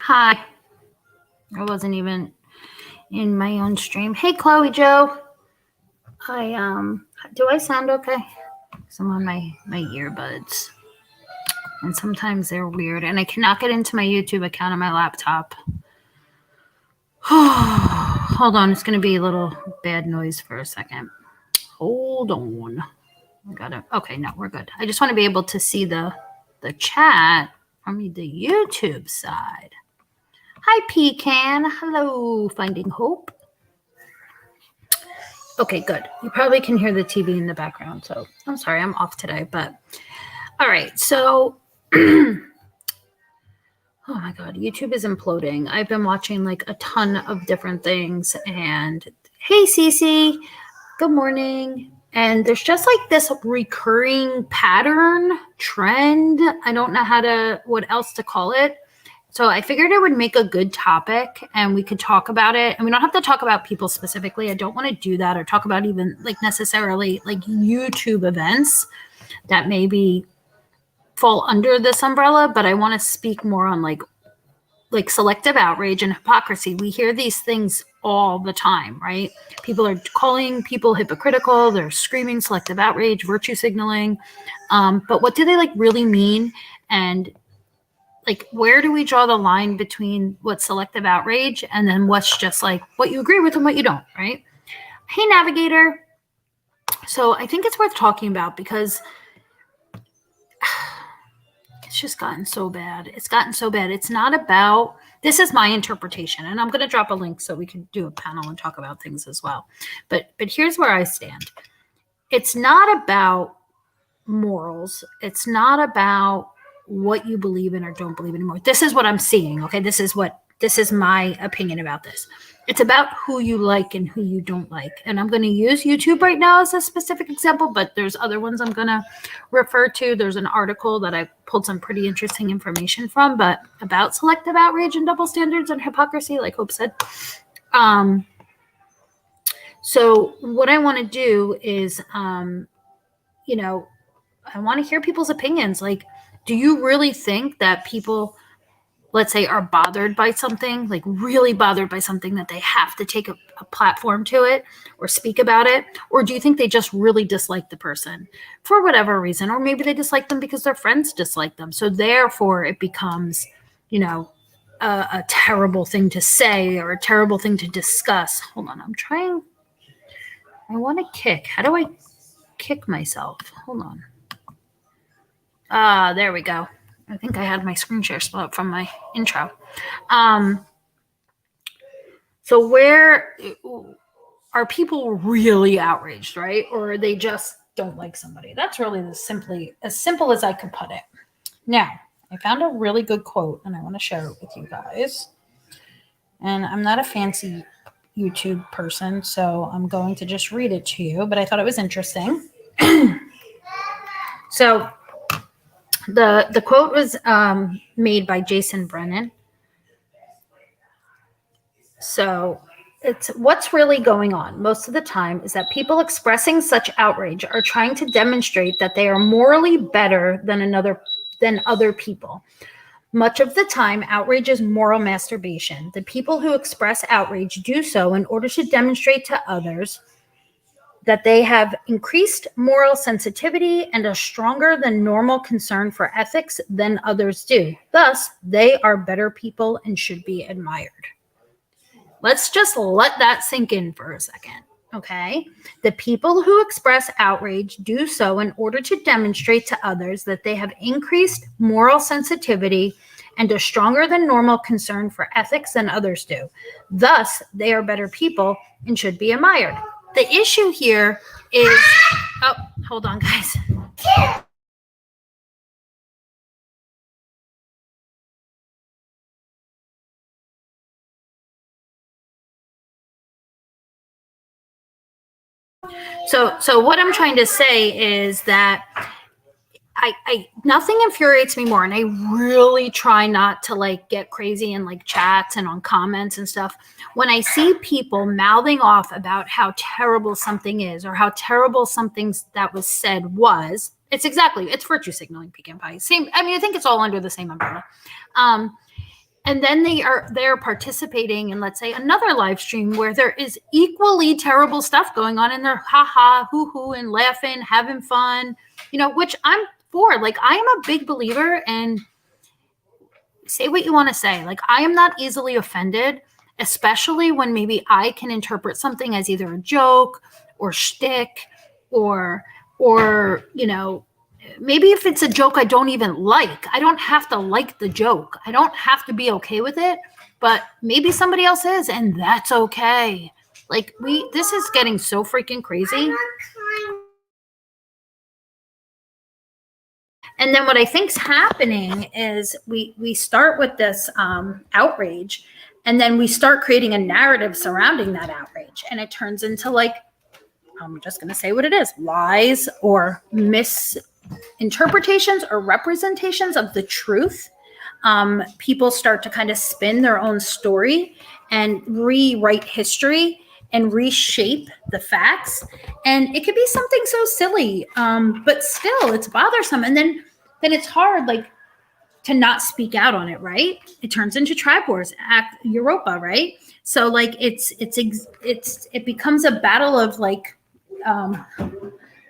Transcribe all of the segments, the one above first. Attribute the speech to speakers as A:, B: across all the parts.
A: Hi. I wasn't even in my own stream. Hey, Chloe Joe. Do I sound okay? So I'm on my earbuds. And sometimes they're weird. And I cannot get into my YouTube account on my laptop. Hold on. It's going to be a little bad noise for a second. Hold on. Okay, no, we're good. I just want to be able to see the chat from the YouTube side. Hi, Pecan. Hello, Finding Hope. Okay, good. You probably can hear the TV in the background. So I'm sorry, I'm off today. But all right. So, oh my God, YouTube is imploding. I've been watching like a ton of different things. And hey, Cece, good morning. And there's just like this recurring pattern, trend. I don't know what else to call it. So I figured it would make a good topic and we could talk about it. And we don't have to talk about people specifically. I don't want to do that or talk about even like necessarily like YouTube events that maybe fall under this umbrella. But I want to speak more on like selective outrage and hypocrisy. We hear these things all the time, right? People are calling people hypocritical. They're screaming selective outrage, virtue signaling. But what do they like really mean? And like, where do we draw the line between what's selective outrage and then what's just like what you agree with and what you don't, right? Hey, Navigator. So I think it's worth talking about because it's just gotten so bad. It's gotten so bad. It's not about, this is my interpretation, and I'm going to drop a link so we can do a panel and talk about things as well. But here's where I stand. It's not about morals. It's not about what you believe in or don't believe anymore. This is what I'm seeing. Okay. This is my opinion about this. It's about who you like and who you don't like. And I'm going to use YouTube right now as a specific example, but there's other ones I'm going to refer to. There's an article that I pulled some pretty interesting information from, but about selective outrage and double standards and hypocrisy, like Hope said. So what I want to do is, I want to hear people's opinions. Like, do you really think that people, let's say, are bothered by something, like really bothered by something that they have to take a platform to it or speak about it? Or do you think they just really dislike the person for whatever reason? Or maybe they dislike them because their friends dislike them. So therefore it becomes, a terrible thing to say or a terrible thing to discuss. Hold on. I want to kick. How do I kick myself? Hold on. There we go. I think I had my screen share split up from my intro. So where are people really outraged, right? Or they just don't like somebody? That's really as simple as I could put it. Now, I found a really good quote and I want to share it with you guys. And I'm not a fancy YouTube person, so I'm going to just read it to you, but I thought it was interesting. So the quote was made by Jason Brennan. So it's what's really going on most of the time is that people expressing such outrage are trying to demonstrate that they are morally better than other people. Much of the time, outrage is moral masturbation. The people who express outrage do so in order to demonstrate to others that they have increased moral sensitivity and a stronger than normal concern for ethics than others do. Thus, they are better people and should be admired. Let's just let that sink in for a second, okay? The people who express outrage do so in order to demonstrate to others that they have increased moral sensitivity and a stronger than normal concern for ethics than others do. Thus, they are better people and should be admired. The issue here is, hold on, guys. So what I'm trying to say is that nothing infuriates me more, and I really try not to like get crazy in like chats and on comments and stuff when I see people mouthing off about how terrible something is or how terrible something that was said was. It's virtue signaling, pecan pie. Same. I mean, I think it's all under the same umbrella. And then they're participating in, let's say, another live stream where there is equally terrible stuff going on, and they're ha hoo hoo and laughing, having fun, which I'm for. Like, I am a big believer in say what you want to say. Like, I am not easily offended, especially when maybe I can interpret something as either a joke or shtick or maybe if it's a joke I don't even like, I don't have to like the joke. I don't have to be okay with it, but maybe somebody else is, and that's okay. Like, this is getting so freaking crazy. And then what I think's happening is we start with this outrage, and then we start creating a narrative surrounding that outrage, and it turns into, like, I'm just going to say what it is: lies or misinterpretations or representations of the truth. People start to kind of spin their own story and rewrite history and reshape the facts. And it could be something so silly, but still it's bothersome. And then it's hard, like, to not speak out on it, right? It turns into tribe wars, Europa, right? So, like, it becomes a battle of, like,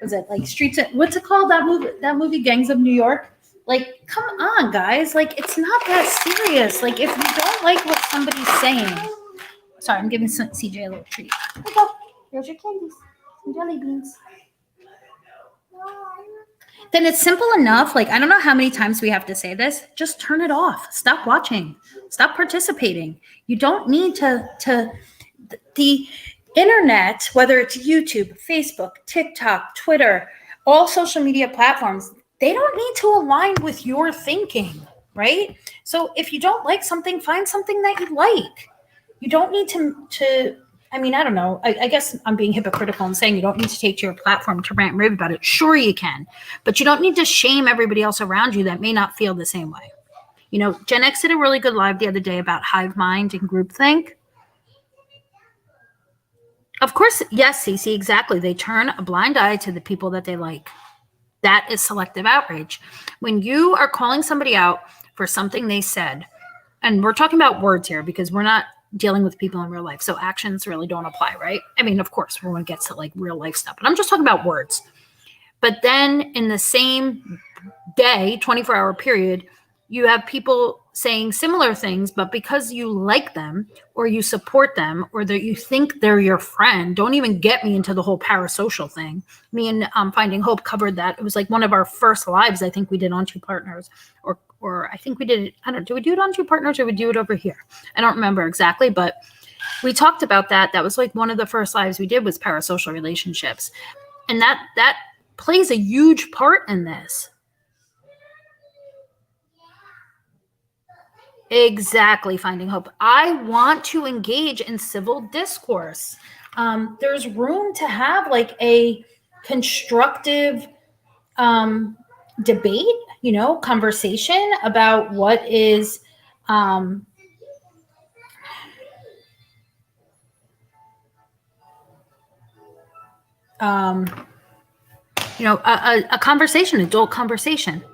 A: was it like streets? What's it called? That movie, Gangs of New York. Like, come on, guys! Like, it's not that serious. Like, if you don't like what somebody's saying, sorry, I'm giving CJ a little treat. Okay, here's your candies, some jelly beans. Then it's simple enough. Like, I don't know how many times we have to say this. Just turn it off. Stop watching. Stop participating. You don't need to the internet, whether it's YouTube, Facebook, TikTok, Twitter, all social media platforms, they don't need to align with your thinking, right? So if you don't like something, find something that you like. You don't need to I mean, I don't know. I guess I'm being hypocritical and saying you don't need to take to your platform to rant and rave about it. Sure, you can, but you don't need to shame everybody else around you that may not feel the same way. Gen X did a really good live the other day about hive mind and groupthink. Of course, yes, Cece, exactly. They turn a blind eye to the people that they like. That is selective outrage. When you are calling somebody out for something they said, and we're talking about words here because we're not dealing with people in real life, so actions really don't apply, right? I mean, of course, when it gets to, like, real life stuff, but I'm just talking about words. But then in the same day, 24-hour period, you have people saying similar things, but because you like them or you support them or that you think they're your friend, don't even get me into the whole parasocial thing. Me and Finding Hope covered that. It was like one of our first lives I think we did on Two Partners, or I think we did it, I don't know, do we do it on Two Partners or we do it over here? I don't remember exactly, but we talked about that. That was like one of the first lives we did was parasocial relationships. And that plays a huge part in this. Exactly, Finding Hope. I want to engage in civil discourse. There's room to have, like, a constructive debate, conversation about what is a conversation, adult conversation.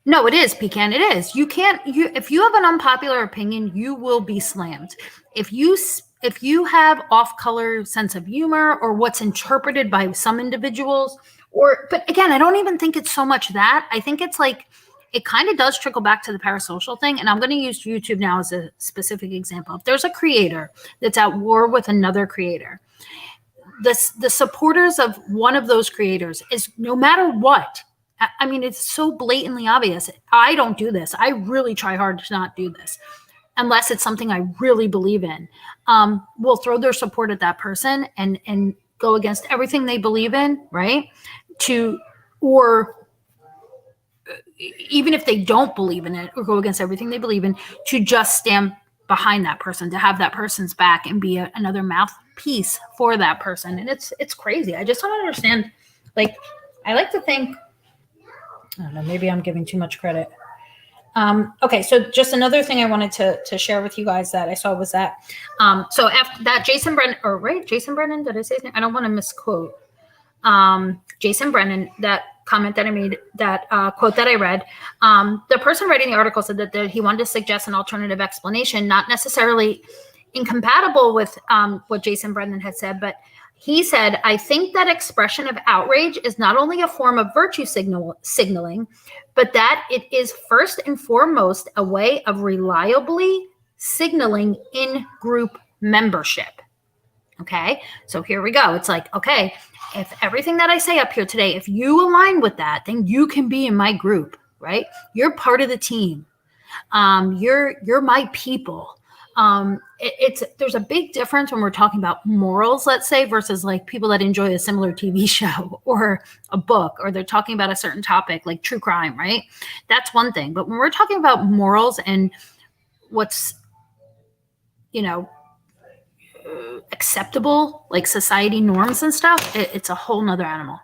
A: No, it is, Pecan. It is. If you have an unpopular opinion, you will be slammed. If you have off-color sense of humor or what's interpreted by some individuals, but again, I don't even think it's so much that. I think it's like, it kind of does trickle back to the parasocial thing. And I'm going to use YouTube now as a specific example. If there's a creator that's at war with another creator, the supporters of one of those creators is, no matter what, I mean, it's so blatantly obvious. I don't do this. I really try hard to not do this unless it's something I really believe in. Will throw their support at that person and go against everything they believe in, right? Or even if they don't believe in it or go against everything they believe in, to just stand behind that person, to have that person's back and be another mouthpiece for that person. And it's crazy. I just don't understand. Like, I like to think, I don't know, maybe I'm giving too much credit. Okay, so just another thing I wanted to share with you guys that I saw was that, so after that, Jason Brennan, did I say his name? I don't want to misquote. Jason Brennan, that comment that I made, that quote that I read, the person writing the article said that he wanted to suggest an alternative explanation, not necessarily incompatible with what Jason Brennan had said, but he said, I think that expression of outrage is not only a form of virtue signaling, but that it is first and foremost a way of reliably signaling in-group membership. Okay, so here we go. It's like, okay, if everything that I say up here today, if you align with that, then you can be in my group, right? You're part of the team. You're my people. There's a big difference when we're talking about morals, let's say, versus like people that enjoy a similar TV show or a book, or they're talking about a certain topic like true crime, right? That's one thing. But when we're talking about morals and what's, acceptable, like society norms and stuff, it's a whole nother animal.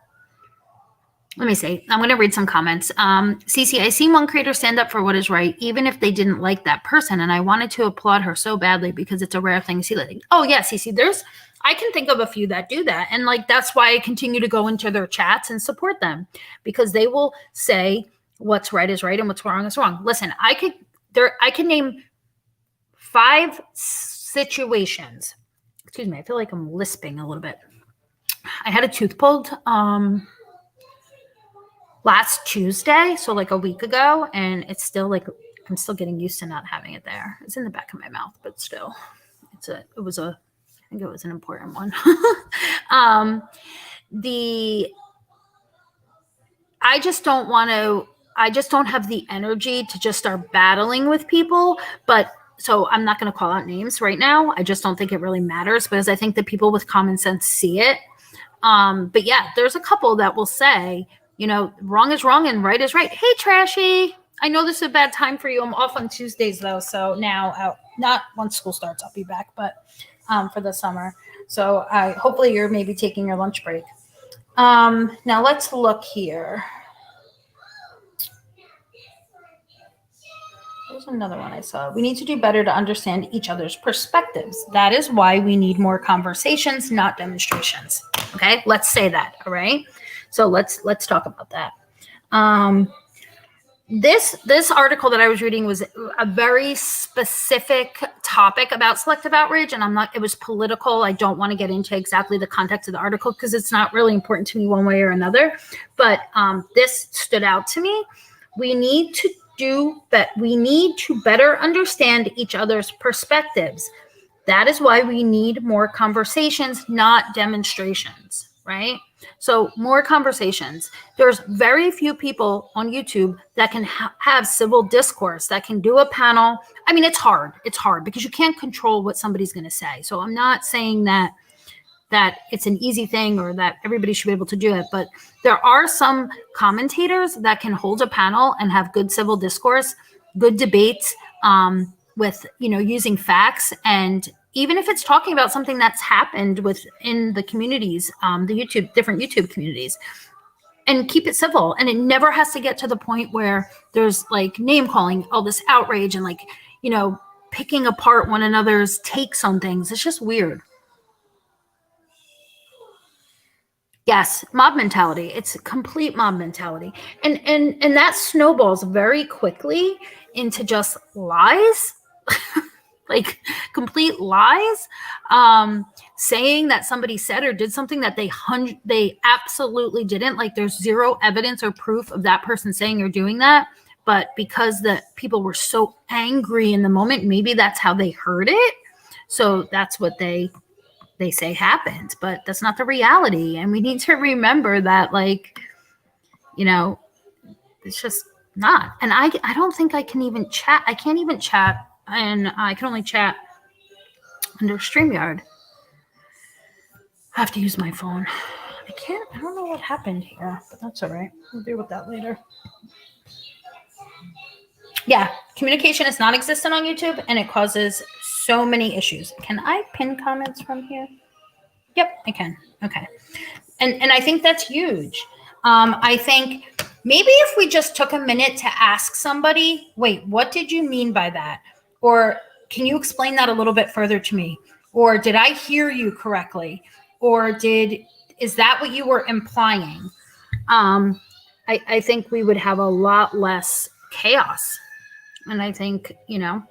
A: Let me see. I'm going to read some comments. Cece, I seen one creator stand up for what is right, even if they didn't like that person. And I wanted to applaud her so badly because it's a rare thing to see. Like, oh, yeah, Cece, I can think of a few that do that. And like, that's why I continue to go into their chats and support them, because they will say what's right is right and what's wrong is wrong. Listen, I can name 5 situations. Excuse me. I feel like I'm lisping a little bit. I had a tooth pulled, last Tuesday, so like a week ago, and it's still like I'm still getting used to not having it there. It's in the back of my mouth, but still, I think it was an important one. I just don't have the energy to just start battling with people, so I'm not going to call out names right now. I just don't think it really matters, because I think the people with common sense see it. But yeah, there's a couple that will say, wrong is wrong and right is right. Hey, Trashy. I know this is a bad time for you. I'm off on Tuesdays, though. So now, not once school starts, I'll be back, but for the summer. So hopefully you're maybe taking your lunch break. Now let's look here. There's another one I saw. We need to do better to understand each other's perspectives. That is why we need more conversations, not demonstrations. Okay, let's say that. All right. So let's talk about that. This article that I was reading was a very specific topic about selective outrage, and it was political. I don't want to get into exactly the context of the article because it's not really important to me one way or another. But this stood out to me. We need to better understand each other's perspectives. That is why we need more conversations, not demonstrations, right? So more conversations. There's very few people on YouTube that can have civil discourse, that can do a panel. I mean, it's hard. It's hard because you can't control what somebody's going to say. So I'm not saying that it's an easy thing or that everybody should be able to do it. But there are some commentators that can hold a panel and have good civil discourse, good debates with, using facts. And even if it's talking about something that's happened within the communities, different YouTube communities, and keep it civil. And it never has to get to the point where there's like name calling, all this outrage and like, picking apart one another's takes on things. It's just weird. Yes, mob mentality. It's complete mob mentality. And that snowballs very quickly into just lies, like complete lies, saying that somebody said or did something that they absolutely didn't. Like there's zero evidence or proof of that person saying or doing that. But because the people were so angry in the moment, maybe that's how they heard it. So that's what they say happened, but that's not the reality. And we need to remember that, it's just not. And I don't think I can even chat. I can't even chat, and I can only chat under StreamYard. I have to use my phone. I don't know what happened here, but that's all right. We'll deal with that later. Yeah, communication is non-existent on YouTube, and it causes so many issues. Can I pin comments from here? Yep, I can. Okay. And I think that's huge. I think maybe if we just took a minute to ask somebody, wait, what did you mean by that? Or can you explain that a little bit further to me? Or did I hear you correctly? Or is that what you were implying? I think we would have a lot less chaos. And I think, and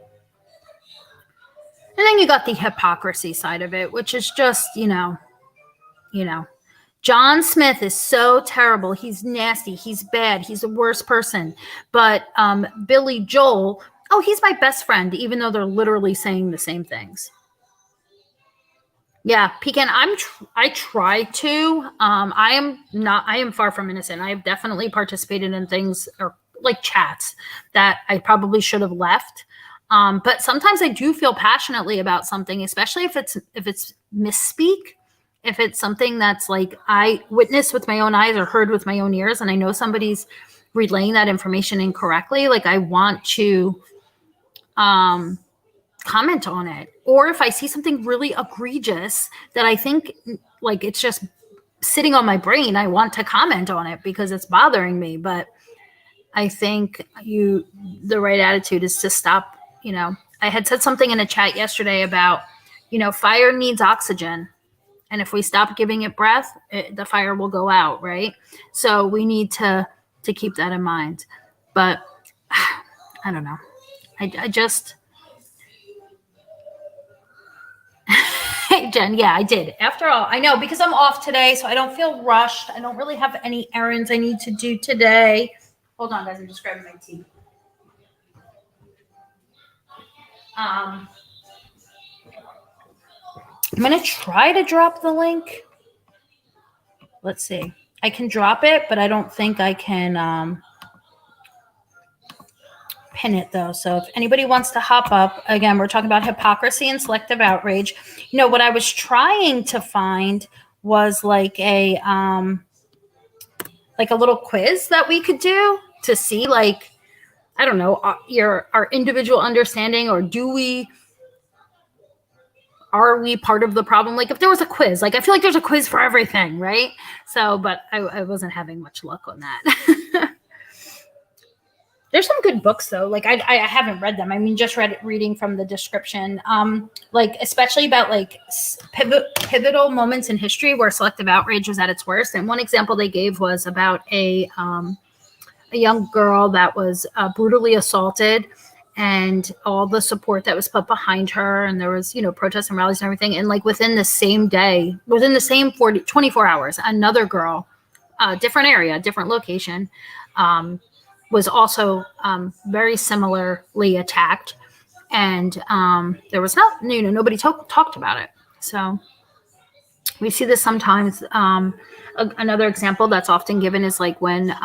A: then you got the hypocrisy side of it, which is just, John Smith is so terrible. He's nasty. He's bad. He's the worst person. But Billy Joel, oh, he's my best friend, even though they're literally saying the same things. Yeah, Pecan, I try to. I am far from innocent. I have definitely participated in things or like chats that I probably should have left. But sometimes I do feel passionately about something, especially if it's misspeak, if it's something that's like I witnessed with my own eyes or heard with my own ears, and I know somebody's relaying that information incorrectly. Like I want to comment on it. Or if I see something really egregious that I think like it's just sitting on my brain, I want to comment on it because it's bothering me. But I think the right attitude is to stop. I had said something in a chat yesterday about, fire needs oxygen. And if we stop giving it breath, the fire will go out, right? So we need to keep that in mind. But I don't know. I just... Hey, Jen, yeah, I did. After all, I know because I'm off today, so I don't feel rushed. I don't really have any errands I need to do today. Hold on, guys. I'm just grabbing my tea. I'm going to try to drop the link. Let's see. I can drop it, but I don't think I can pin it, though. So if anybody wants to hop up, again, we're talking about hypocrisy and selective outrage. What I was trying to find was like a little quiz that we could do to see, like, I don't know, our individual understanding, or are we part of the problem? Like if there was a quiz, like I feel like there's a quiz for everything, right? So, but I wasn't having much luck on that. There's some good books though. Like I haven't read them. I mean, just reading from the description. Like especially about like pivotal moments in history where selective outrage was at its worst. And one example they gave was about a young girl that was brutally assaulted, and all the support that was put behind her, and there was protests and rallies and everything, and like within the same day, within the same 24 hours, another girl, different area, different location, was also very similarly attacked, and there was nobody talked about it. So we see this sometimes. Another example that's often given is like when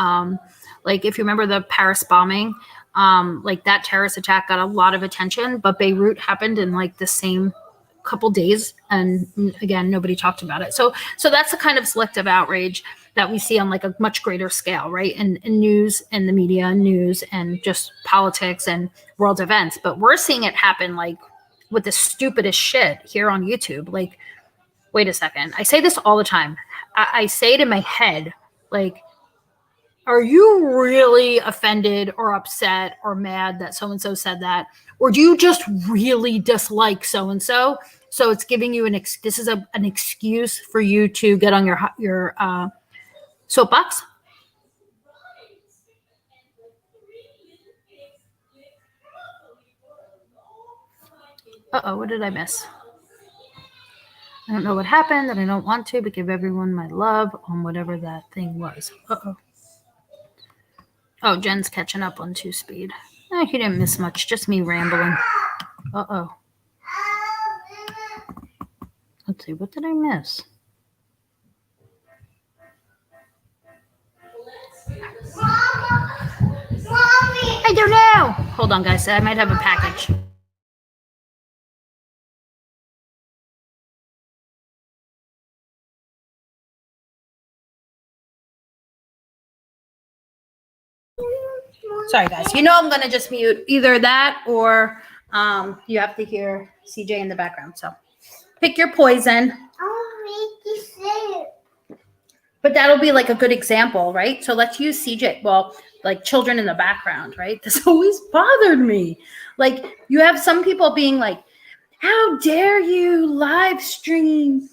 A: like if you remember the Paris bombing, like that terrorist attack got a lot of attention, but Beirut happened in like the same couple days, and again, nobody talked about it. So that's the kind of selective outrage that we see on like a much greater scale, right? In news and the media, news and just politics and world events. But we're seeing it happen like with the stupidest shit here on YouTube. Like, wait a second. I say this all the time. I say it in my head, like, are you really offended or upset or mad that so-and-so said that? Or do you just really dislike so-and-so? So it's giving you this is an excuse for you to get on your soapbox? Uh-oh, what did I miss? I don't know what happened, and I don't want to, but give everyone my love on whatever that thing was. Uh-oh. Oh, Jen's catching up on 2-speed. He didn't miss much, just me rambling. Uh-oh. Let's see, what did I miss? I don't know. Hold on, guys. I might have a package. Sorry, guys. I'm going to just mute either that or you have to hear CJ in the background. So pick your poison.
B: I'll make you say it.
A: But that'll be like a good example, right? So let's use CJ. Well, like children in the background, right? This always bothered me. Like you have some people being like, how dare you live stream?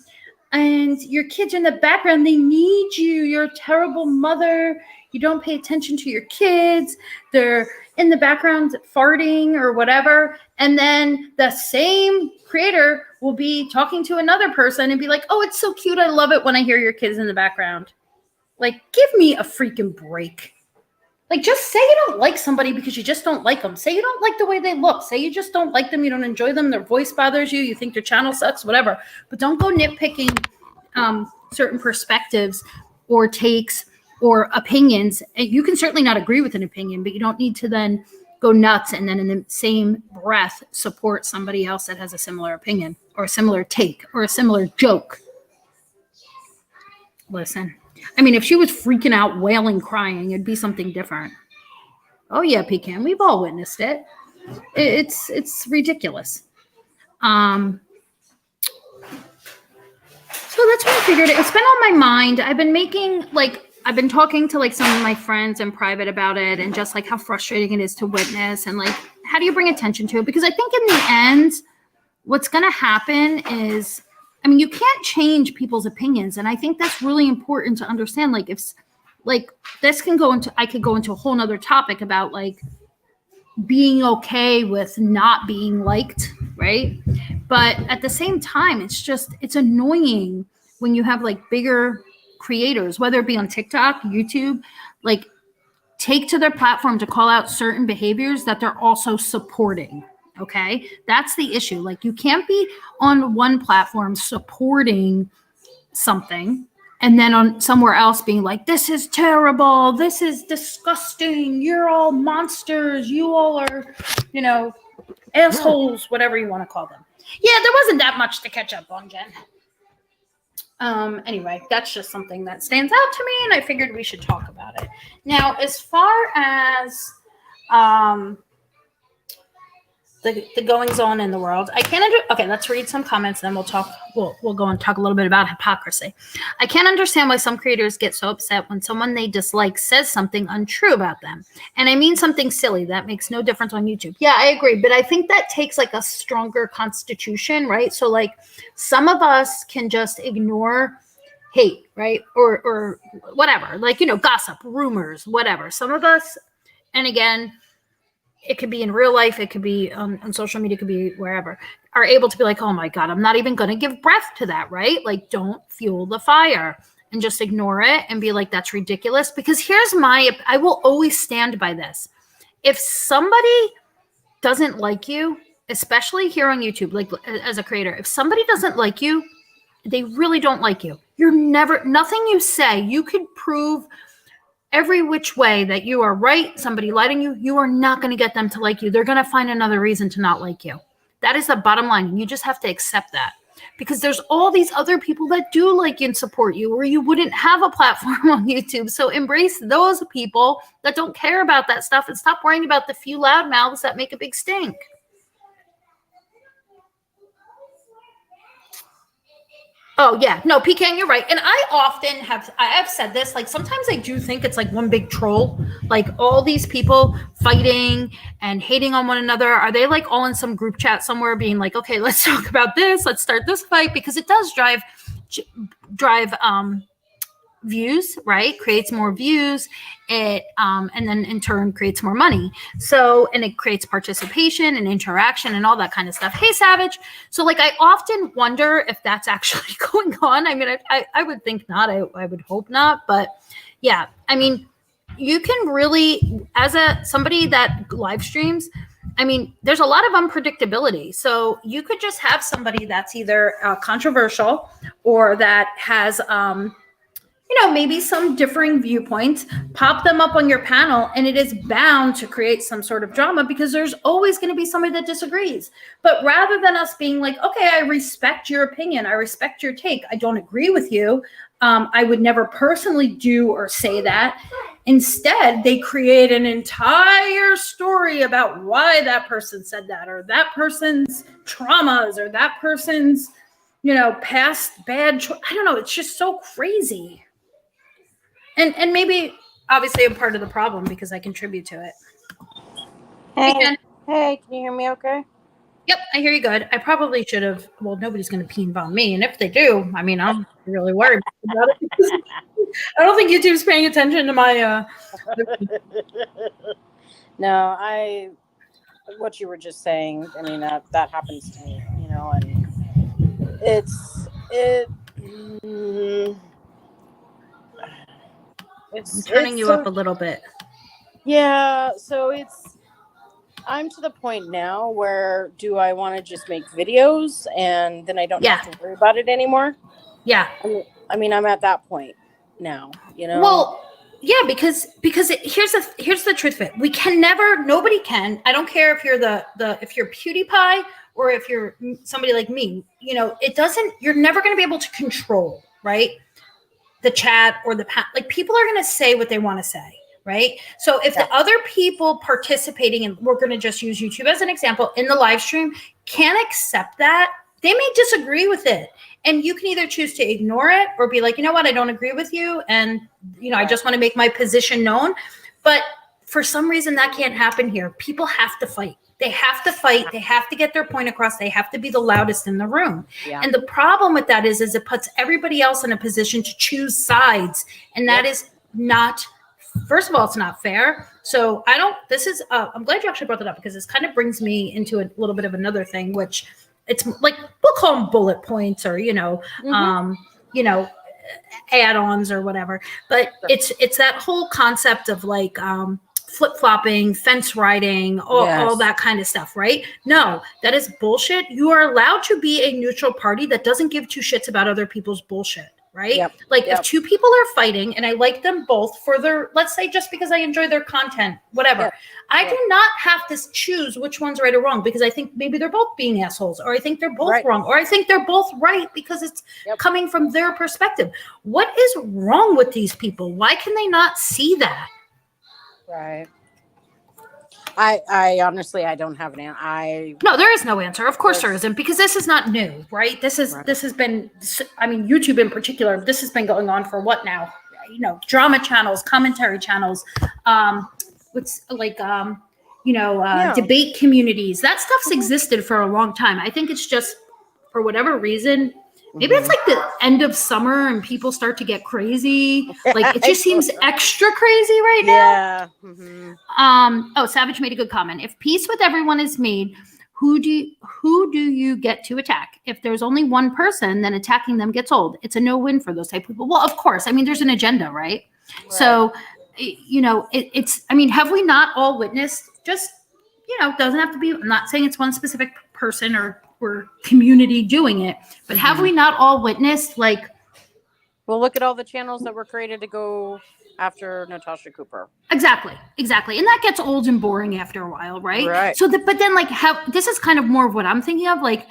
A: And your kids are in the background, they need you. You're a terrible mother. You don't pay attention to your kids. They're in the background farting or whatever. And then the same creator will be talking to another person and be like, oh, it's so cute. I love it when I hear your kids in the background. Like, give me a freaking break. Like, just say you don't like somebody because you just don't like them. Say you don't like the way they look. Say you just don't like them. You don't enjoy them. Their voice bothers you. You think their channel sucks, whatever. But don't go nitpicking certain perspectives or takes or opinions. And you can certainly not agree with an opinion, but you don't need to then go nuts and then in the same breath support somebody else that has a similar opinion or a similar take or a similar joke. Listen. I mean, if she was freaking out, wailing, crying, it'd be something different. Oh yeah, Pecan, we've all witnessed it. It's ridiculous. So that's what I figured. It's been on my mind. I've been talking to like some of my friends in private about it, and just like how frustrating it is to witness, and like how do you bring attention to it? Because I think in the end, what's going to happen is, I mean, you can't change people's opinions. And I think that's really important to understand. Like, if like this can go into, I could go into a whole nother topic about like being okay with not being liked, right? But at the same time, it's annoying when you have like bigger creators, whether it be on TikTok, YouTube, like take to their platform to call out certain behaviors that they're also supporting. Okay, that's the issue. Like, you can't be on one platform supporting something and then on somewhere else being like, this is terrible, this is disgusting, you're all monsters, you all are, assholes, whatever you want to call them. Yeah, there wasn't that much to catch up on, Jen. Anyway, that's just something that stands out to me, and I figured we should talk about it. Now, as far as the goings on in the world, I can't okay, let's read some comments, then we'll go and talk a little bit about hypocrisy. I can't understand why some creators get so upset when someone they dislike says something untrue about them. And I mean something silly that makes no difference on YouTube. Yeah, I agree, but I think that takes like a stronger constitution, right? So like some of us can just ignore hate, right? Or whatever, like, gossip, rumors, whatever. Some of us, and again, it could be in real life, it could be on social media, it could be wherever, are able to be like, oh my God, I'm not even going to give breath to that, right? Like, don't fuel the fire and just ignore it and be like, that's ridiculous. Because I will always stand by this. If somebody doesn't like you, especially here on YouTube, like as a creator, if somebody doesn't like you, they really don't like you. Nothing you say, you could prove every which way that you are right, somebody lied on you, you are not going to get them to like you. They're going to find another reason to not like you. That is the bottom line. And you just have to accept that, because there's all these other people that do like you and support you, or you wouldn't have a platform on YouTube. So embrace those people that don't care about that stuff and stop worrying about the few loudmouths that make a big stink. Oh yeah, no, Pecan, you're right. And I have said this, like sometimes I do think it's like one big troll, like all these people fighting and hating on one another. Are they like all in some group chat somewhere being like, okay, let's talk about this, let's start this fight, because it does drive views, right? Creates more views. It and then in turn creates more money. So, and it creates participation and interaction and all that kind of stuff. Hey, Savage. So like, I often wonder if that's actually going on. I mean, I would think not. I would hope not. But yeah, I mean, you can really, as somebody that live streams, I mean, there's a lot of unpredictability. So you could just have somebody that's either controversial or that has maybe some differing viewpoints, pop them up on your panel, and it is bound to create some sort of drama, because there's always going to be somebody that disagrees. But rather than us being like, okay, I respect your opinion, I respect your take, I don't agree with you, I would never personally do or say that. Instead, they create an entire story about why that person said that, or that person's traumas, or that person's, past bad I don't know. It's just so crazy. And maybe, obviously, I'm part of the problem because I contribute to it.
C: Hey, can you hear me okay?
A: Yep, I hear you good. I probably should have. Well, nobody's going to pee bomb me, and if they do, I mean, I'm really worried about it because I don't think YouTube's paying attention to my.
C: No, what you were just saying. I mean, that happens to me, and mm,
A: I'm turning you up a little bit.
C: Yeah, so I'm to the point now where do I want to just make videos and then I don't have to worry about it anymore?
A: Yeah.
C: I mean, I'm at that point now,
A: Well, yeah, because here's the truth of it. We can never, nobody can. I don't care if you're if you're PewDiePie or if you're somebody like me, you're never going to be able to control, right? The chat or like people are going to say what they want to say. Right. So if the other people participating, and we're going to just use YouTube as an example, in the live stream can't accept that, they may disagree with it. And you can either choose to ignore it or be like, you know what, I don't agree with you. And, I just want to make my position known. But for some reason that can't happen here. People have to fight. They have to fight. They have to get their point across. They have to be the loudest in the room. Yeah. And the problem with that is it puts everybody else in a position to choose sides. And that is not, first of all, it's not fair. So I'm glad you actually brought that up because this kind of brings me into a little bit of another thing, which it's like, we'll call them bullet points or, add-ons or whatever. But it's that whole concept of like, flip-flopping, fence riding, all that kind of stuff, right? No, that is bullshit. You are allowed to be a neutral party that doesn't give two shits about other people's bullshit, right? Yep. If two people are fighting and I like them both for their, let's say just because I enjoy their content, whatever, I do not have to choose which one's right or wrong because I think maybe they're both being assholes or I think they're both wrong or I think they're both right because it's coming from their perspective. What is wrong with these people? Why can they not see that?
C: Right. I honestly, I don't have an answer.
A: No, there is no answer. Of course there isn't, because this is not new, right? This has been, I mean, YouTube in particular, this has been going on for what now? Drama channels, commentary channels, debate communities. That stuff's existed for a long time. I think it's just, for whatever reason, maybe it's like the end of summer and people start to get crazy. Like it just seems extra crazy right now.
C: Yeah. Mm-hmm.
A: Savage made a good comment. If peace with everyone is made, who do you get to attack? If there's only one person, then attacking them gets old. It's a no-win for those type of people. Well, of course. I mean, there's an agenda, right? So, I mean, have we not all witnessed just, doesn't have to be, I'm not saying it's one specific person or community doing it, but have we not all witnessed
C: well, look at all the channels that were created to go after Natasha Cooper.
A: Exactly. And that gets old and boring after a while, right? So but then this is kind of more of what I'm thinking of, like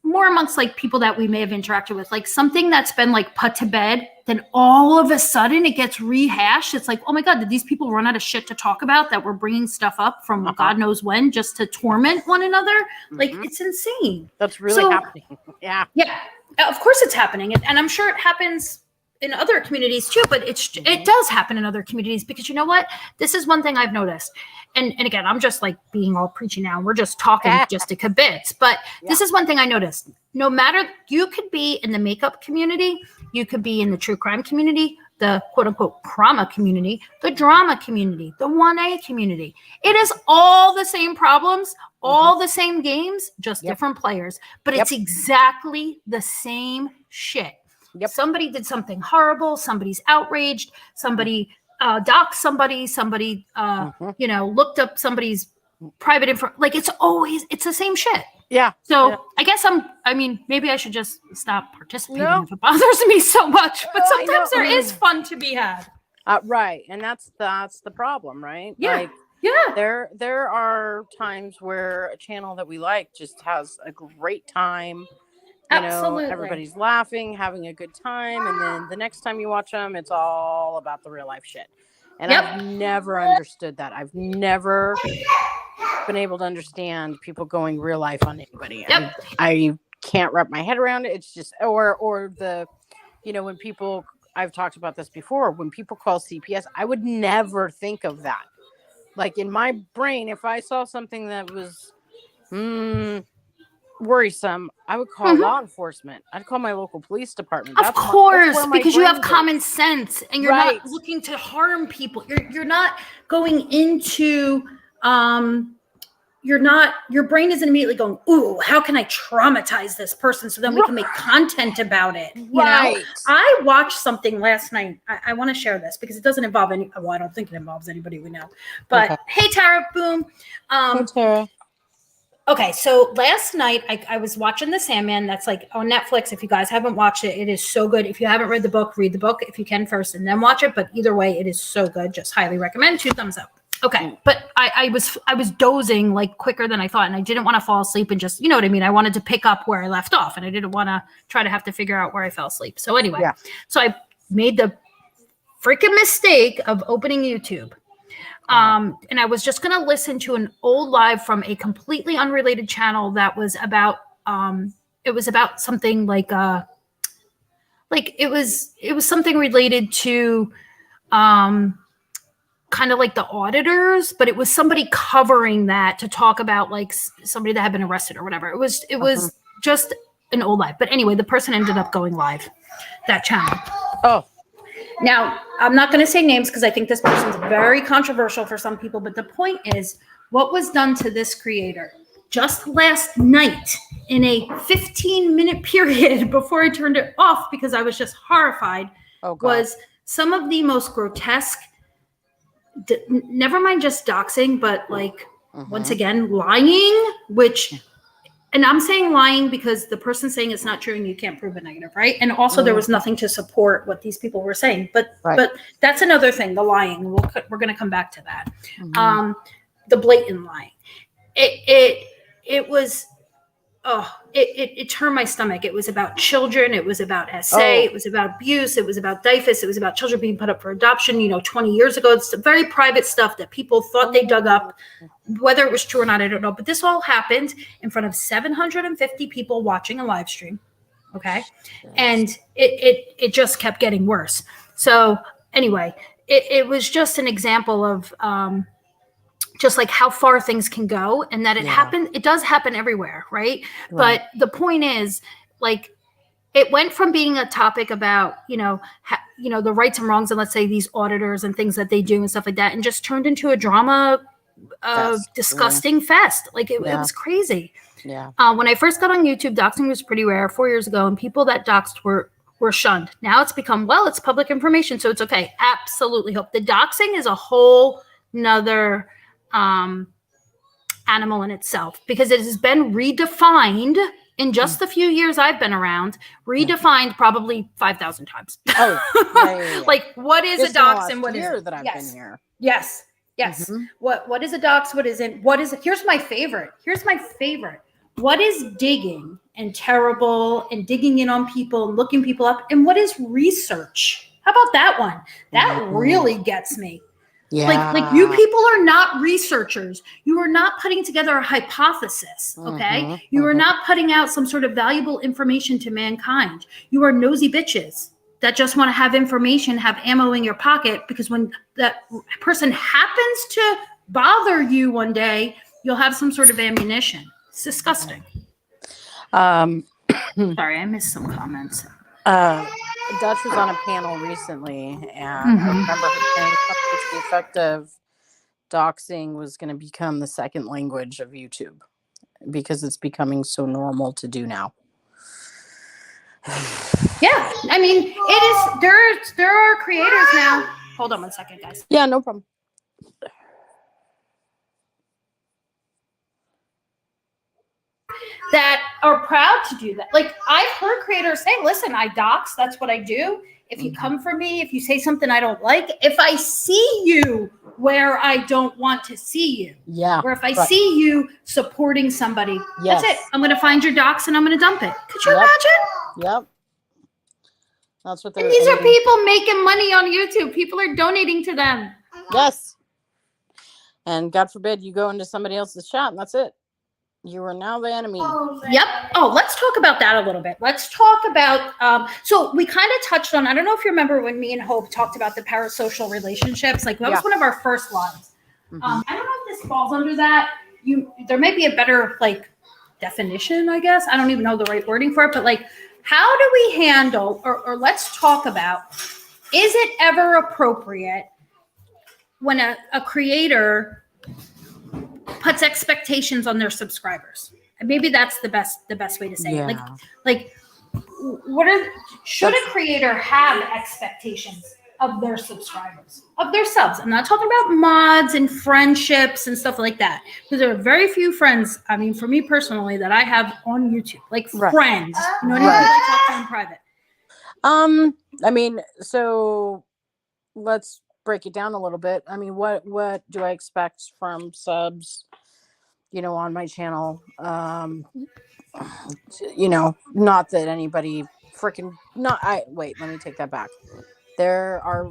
A: more amongst like people that we may have interacted with, like something that's been like put to bed, then all of a sudden it gets rehashed. It's like, oh my God, did these people run out of shit to talk about that we're bringing stuff up from God knows when just to torment one another? Like it's insane.
C: That's really happening. Yeah.
A: Of course it's happening. And I'm sure it happens in other communities too, but it does happen in other communities because you know what? This is one thing I've noticed. And again, I'm just like being all preachy now. We're just talking just to kibitz. But this is one thing I noticed. No matter, you could be in the makeup community, you could be in the true crime community, the quote unquote trauma community, the drama community, the 1A community. It is all the same problems, all the same games, just different players. But it's exactly the same shit. Somebody did something horrible. Somebody's outraged. Somebody doxed somebody. Somebody, looked up somebody's private info. Like it's the same shit.
C: Yeah.
A: So I guess maybe I should just stop participating if it bothers me so much. But sometimes there is fun to be had.
C: Right. And that's the problem, right?
A: Yeah.
C: There are times where a channel that we like just has a great time.
A: Absolutely.
C: Everybody's laughing, having a good time. And then the next time you watch them, it's all about the real life shit. And I've never understood that. I've never been able to understand people going real life on anybody. I can't wrap my head around it. It's just, or the, when people, I've talked about this before, when people call CPS, I would never think of that. Like in my brain, if I saw something that was Worrisome. I would call law enforcement. I'd call my local police department.
A: Of course,
C: that's where my
A: because you have
C: brain
A: common
C: goes.
A: sense and you're
C: Right.
A: not looking to harm people. You're not going into your brain isn't immediately going, ooh, how can I traumatize this person so then we can make content about it? You know? I watched something last night. I want to share this because it doesn't involve I don't think it involves anybody we know. But hey, Tara, boom.
C: Hey, Tara.
A: Okay, so last night I was watching The Sandman. That's like on Netflix. If you guys haven't watched it, it is so good. If you haven't read the book, read the book if you can first and then watch it. But either way, it is so good. Just highly recommend. 2 thumbs up. Okay, but I was dozing like quicker than I thought, and I didn't want to fall asleep and just, you know what I mean? I wanted to pick up where I left off, and I didn't want to try to have to figure out where I fell asleep. So anyway, so I made the freaking mistake of opening YouTube. And I was just going to listen to an old live from a completely unrelated channel that was about, it was about something like it was something related to, kind of like the auditors, but it was somebody covering that to talk about like somebody that had been arrested or whatever. It was just an old live. But anyway, the person ended up going live, that channel.
C: Oh.
A: Now, I'm not going to say names because I think this person's very controversial for some people, but the point is what was done to this creator just last night in a 15-minute period before I turned it off because I was just horrified was some of the most grotesque, never mind just doxing, but like, once again, lying, which... And I'm saying lying because the person's saying it's not true and you can't prove a negative, right? And also there was nothing to support what these people were saying. But that's another thing, the lying. We're going to come back to that. The blatant lying. It was, it turned my stomach. It was about children. It was about SA. It was about abuse. It was about DIFUS. It was about children being put up for adoption, 20 years ago. It's very private stuff that people thought they dug up. Whether it was true or not, I don't know. But this all happened in front of 750 people watching a live stream. Okay. Yes. And it just kept getting worse. So anyway, it was just an example of just like how far things can go and that it does happen everywhere. Right. But the point is like, it went from being a topic about, the rights and wrongs and let's say these auditors and things that they do and stuff like that, and just turned into a drama disgusting fest. Like it was crazy. When I first got on YouTube, doxing was pretty rare 4 years ago, and people that doxed were shunned. Now it's become, it's public information, so it's okay. Absolutely hope. The doxing is a whole nother animal in itself because it has been redefined in just the few years I've been around, redefined probably 5,000 times. Like what is a dox and what is
C: that I've been here?
A: Yes. What is a dox? What isn't? Here's my favorite. What is digging and terrible and digging in on people and looking people up? And what is research? How about that one? That really gets me. Yeah. Like you people are not researchers. You are not putting together a hypothesis. Okay. You are not putting out some sort of valuable information to mankind. You are nosy bitches that just want to have information, have ammo in your pocket, because when that person happens to bother you one day, you'll have some sort of ammunition. It's disgusting. Sorry, I missed some comments.
C: Dutch was on a panel recently, and I remember her saying something to the effect of doxing was going to become the second language of YouTube because it's becoming so normal to do now.
A: Yeah, I mean, it is. There are creators now. Hold on 1 second, guys.
C: Yeah, no problem.
A: That are proud to do that. Like I've heard creators say, listen, I dox, that's what I do. If you come for me, if you say something I don't like, if I see you where I don't want to see you, or if I see you supporting somebody, that's it. I'm going to find your dox and I'm going to dump it. Could you imagine?
C: That's what
A: they're. And these are people making money on YouTube. People are donating to them.
C: Yes. And God forbid you go into somebody else's chat and that's it. You are now the enemy.
A: Yep. Oh, let's talk about that a little bit. Let's talk about, so we kind of touched on, I don't know if you remember when me and Hope talked about the parasocial relationships. Like that was one of our first lives. I don't know if this falls under that. There may be a better like definition, I guess. I don't even know the right wording for it, but like, how do we handle, or let's talk about, is it ever appropriate when a creator puts expectations on their subscribers? And maybe that's the best way to say it. Like should a creator have expectations of their subscribers, of their subs? I'm not talking about mods and friendships and stuff like that, because there are very few friends, I mean, for me personally, that I have on YouTube, like friends, you know what I mean? I talk to in private.
C: I mean, so let's break it down a little bit. I mean, what do I expect from subs, you know, on my channel? You know, not that anybody freaking wait, let me take that back. There are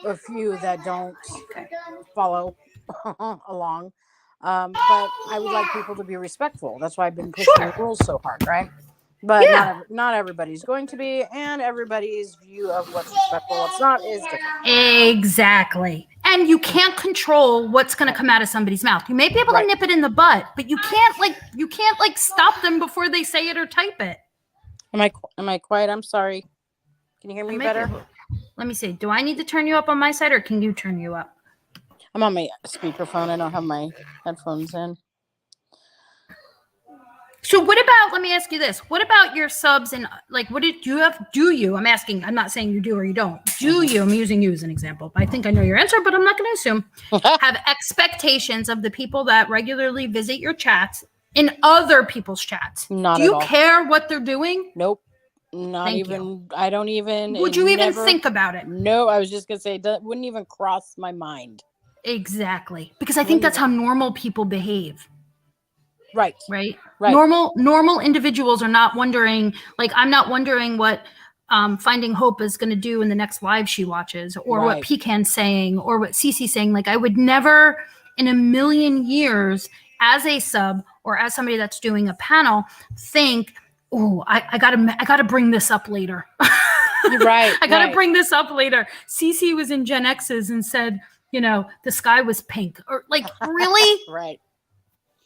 C: a few that don't follow along. But I would like people to be respectful. That's why I've been pushing the rules so hard, right? But not everybody's going to be, and everybody's view of what's respectful, what's not, is different.
A: Exactly. And you can't control what's going to come out of somebody's mouth. You may be able to nip it in the butt, but you can't stop them before they say it or type it.
C: Am I quiet? I'm sorry. Can you hear me better?
A: Let me see. Do I need to turn you up on my side, or can you turn you up?
C: I'm on my speakerphone. I don't have my headphones in.
A: So what about, let me ask you this. What about your subs and like, what did you have? Do you, I'm asking, I'm not saying you do or you don't. Do you, I'm using you as an example. I think I know your answer, but I'm not going to assume. Have expectations of the people that regularly visit your chats in other people's chats?
C: Not
A: do you
C: at all.
A: care what they're doing?
C: Nope. Not
A: Thank
C: even,
A: you.
C: I don't even.
A: Would you even think about it?
C: No, I was just going to say, that wouldn't even cross my mind.
A: Exactly. Because I think that's how normal people behave.
C: Right.
A: Normal individuals are not wondering, like, I'm not wondering what Finding Hope is going to do in the next live she watches, or what Pecan's saying, or what Cece's saying. Like, I would never in a million years, as a sub or as somebody that's doing a panel, think, oh, I gotta bring this up later. I gotta bring this up later. Cece was in Gen X's and said, you know, the sky was pink, or like, really?
C: Right.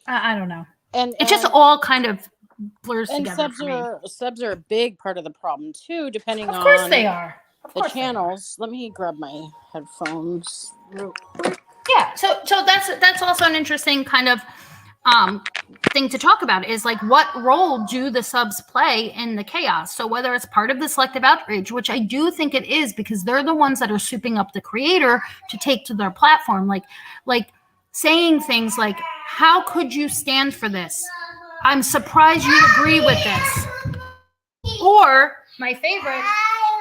A: I don't know.
C: And
A: it just all kind of blurs together.
C: Subs are a big part of the problem too, depending on.
A: Of course they are.
C: The channels. Let me grab my headphones real quick.
A: Yeah. So that's also an interesting kind of thing to talk about, is like, what role do the subs play in the chaos? So whether it's part of the selective outrage, which I do think it is, because they're the ones that are souping up the creator to take to their platform, like saying things like, how could you stand for this? I'm surprised you agree with this. Or my favorite,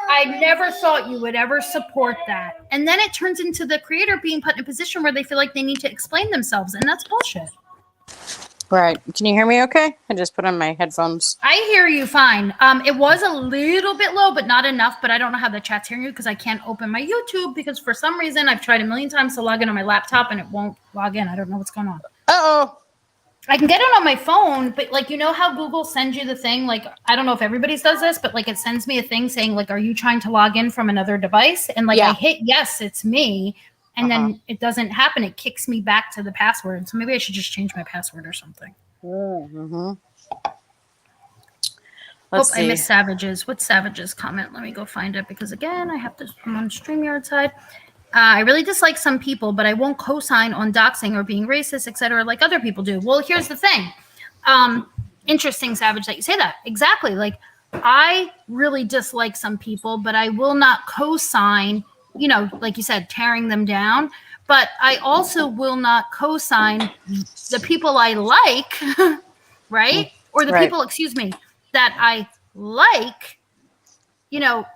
A: I never thought you would ever support that. And then it turns into the creator being put in a position where they feel like they need to explain themselves, and that's bullshit.
C: Right. Can you hear me okay? I just put on my headphones.
A: I hear you fine. It was a little bit low, but not enough. But I don't know how the chat's hearing you, because I can't open my YouTube, because for some reason I've tried a million times to log in on my laptop and it won't log in. I don't know what's going on.
C: Uh-oh.
A: I can get it on my phone, but like, you know how Google sends you the thing? Like, I don't know if everybody's does this, but like, it sends me a thing saying like, are you trying to log in from another device? And like, I hit yes, it's me. And then it doesn't happen. It kicks me back to the password. So maybe I should just change my password or something.
C: Mm-hmm.
A: I missed Savage's. What's Savage's comment? Let me go find it, because again, I'm on StreamYard side. I really dislike some people, but I won't co-sign on doxing or being racist, etc., like other people do. Well, here's the thing. Interesting, Savage, that you say that. Exactly. Like, I really dislike some people, but I will not co-sign, you know, like you said, tearing them down. But I also will not co-sign the people I like, right? Or the people, that I like, you know,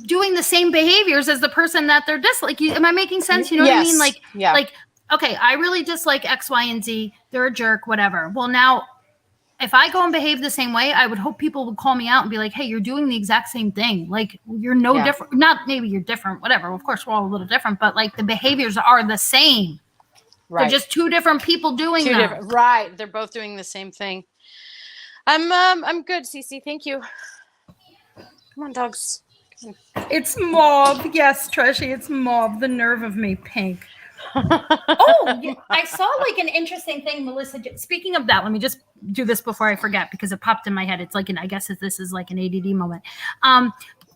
A: doing the same behaviors as the person that they're disliking. Am I making sense? You know what I mean? Like, okay, I really dislike X, Y, and Z. They're a jerk, whatever. Well, now, if I go and behave the same way, I would hope people would call me out and be like, hey, you're doing the exact same thing. Like, you're no different. Not maybe you're different, whatever. Of course, we're all a little different, but like, the behaviors are the same. Right. They're just two different people doing them.
C: Right. They're both doing the same thing. I'm good, Cece. Thank you. Come on, dogs.
A: It's Mauve. Yes, Treshy, it's Mauve. The nerve of me, Pink. Oh, yeah, I saw like an interesting thing, Melissa. Speaking of that, let me just do this before I forget because it popped in my head. It's like I guess this is like an ADD moment.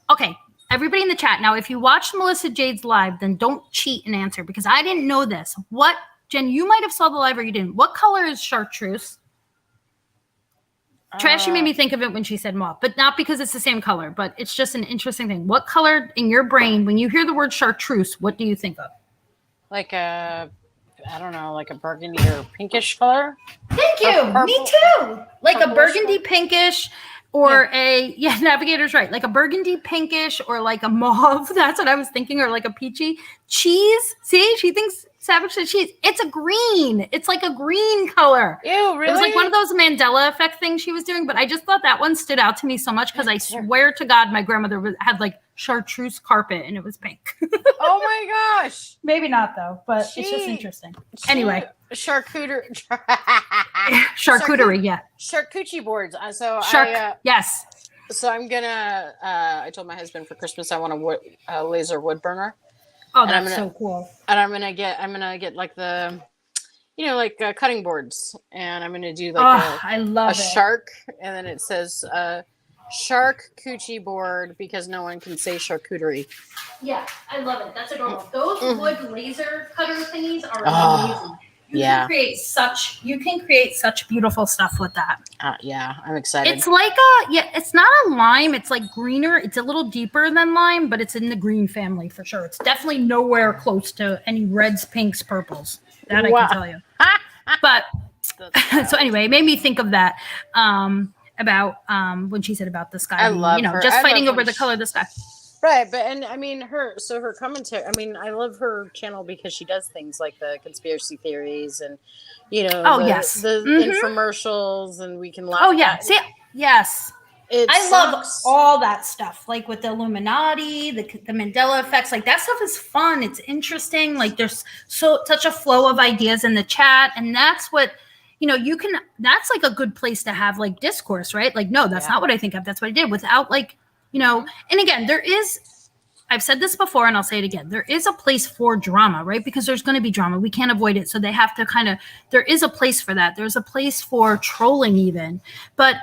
A: Okay, everybody in the chat. Now, if you watched Melissa Jade's live, then don't cheat and answer because I didn't know this. What, Jen, you might have saw the live or you didn't. What color is chartreuse? Trashy made me think of it when she said mauve, but not because it's the same color, but it's just an interesting thing. What color in your brain, when you hear the word chartreuse, what do you think of?
C: Like I don't know, like a burgundy or pinkish color.
A: Thank you. Me too. Like a burgundy pinkish or Navigator's right. Like a burgundy pinkish or like a mauve. That's what I was thinking. Or like a peachy cheese. See, she thinks Savage said cheese. It's a green. It's like a green color.
C: Ew, really?
A: It was like one of those Mandela effect things she was doing. But I just thought that one stood out to me so much because I swear to God, my grandmother had like chartreuse carpet and it was pink.
C: Oh my gosh.
A: Maybe not though, but it's just interesting. Anyway.
C: Charcuterie,
A: yeah.
C: Charcuterie boards.
A: Yes.
C: So I'm gonna. I told my husband for Christmas I want a laser wood burner.
A: Oh, that's so cool.
C: And I'm gonna get like the, cutting boards, and I'm gonna do like a shark, and then it says shark coochie board because no one can say charcuterie. Yeah, I love it. That's adorable. Those wood laser cutter thingies are amazing. You can create such beautiful stuff with that. Yeah, I'm excited. It's like it's not a lime. It's like greener. It's a little deeper than lime, but it's in the green family for sure. It's definitely nowhere close to any reds, pinks, purples. That I can tell you. But so anyway, it made me think of that about when she said about the sky. I love her. Just fighting over the color of the sky. Right, but and I mean her commentary. I mean, I love her channel because she does things like the conspiracy theories and the infomercials, and we can laugh. Oh yeah, see, yes, I love all that stuff, like with the Illuminati, the Mandela effects. Like that stuff is fun. It's interesting. Like there's such a flow of ideas in the chat, and that's what. You can. That's like a good place to have like discourse, right? Like, no, that's not what I think of. That's what I did without like. And again, I've said this before and I'll say it again. There is a place for drama, right? Because there's going to be drama. We can't avoid it. So they have to there is a place for that. There's a place for trolling even. But,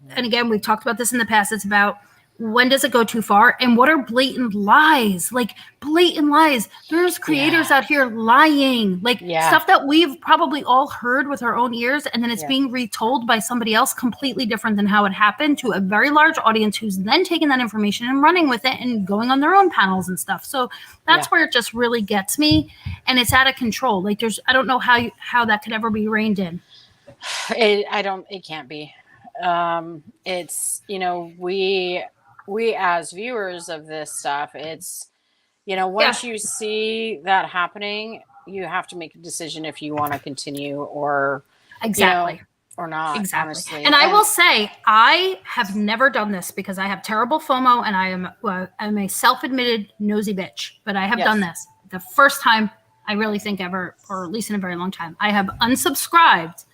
C: and again, we've talked about this in the past. It's about when does it go too far? And what are blatant lies? Like blatant lies. There's creators out here lying, like stuff that we've probably all heard with our own ears. And then it's being retold by somebody else completely different than how it happened to a very large audience who's then taking that information and running with it and going on their own panels and stuff. So that's where it just really gets me. And it's out of control. Like I don't know how that could ever be reined in. It can't be. It's, we as viewers of this stuff, it's, once you see that happening, you have to make a decision if you want to continue or or not. Exactly. Honestly. And I will say, I have never done this because I have terrible FOMO and I'm a self-admitted nosy bitch, but I have done this the first time I really think ever, or at least in a very long time. I have unsubscribed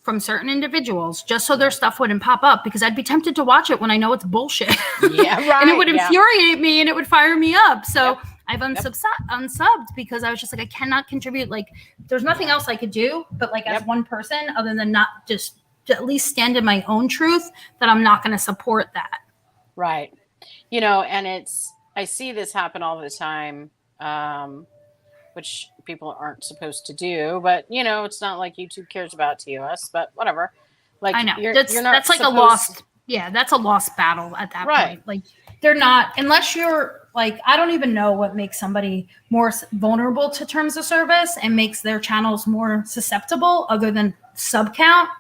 C: from certain individuals just so their stuff wouldn't pop up because I'd be tempted to watch it when I know it's bullshit. Yeah, right. And it would infuriate me and it would fire me up. So I've unsubbed because I was just like, I cannot contribute. Like there's nothing else I could do, but like as one person other than not just to at least stand in my own truth that I'm not going to support that. Right. And I see this happen all the time. Which people aren't supposed to do, but it's not like YouTube cares about TOS, but whatever. Like I know that's like a lost, that's a lost battle at that point. Like they're not, unless you're like, I don't even know what makes somebody more vulnerable to terms of service and makes their channels more susceptible other than sub count.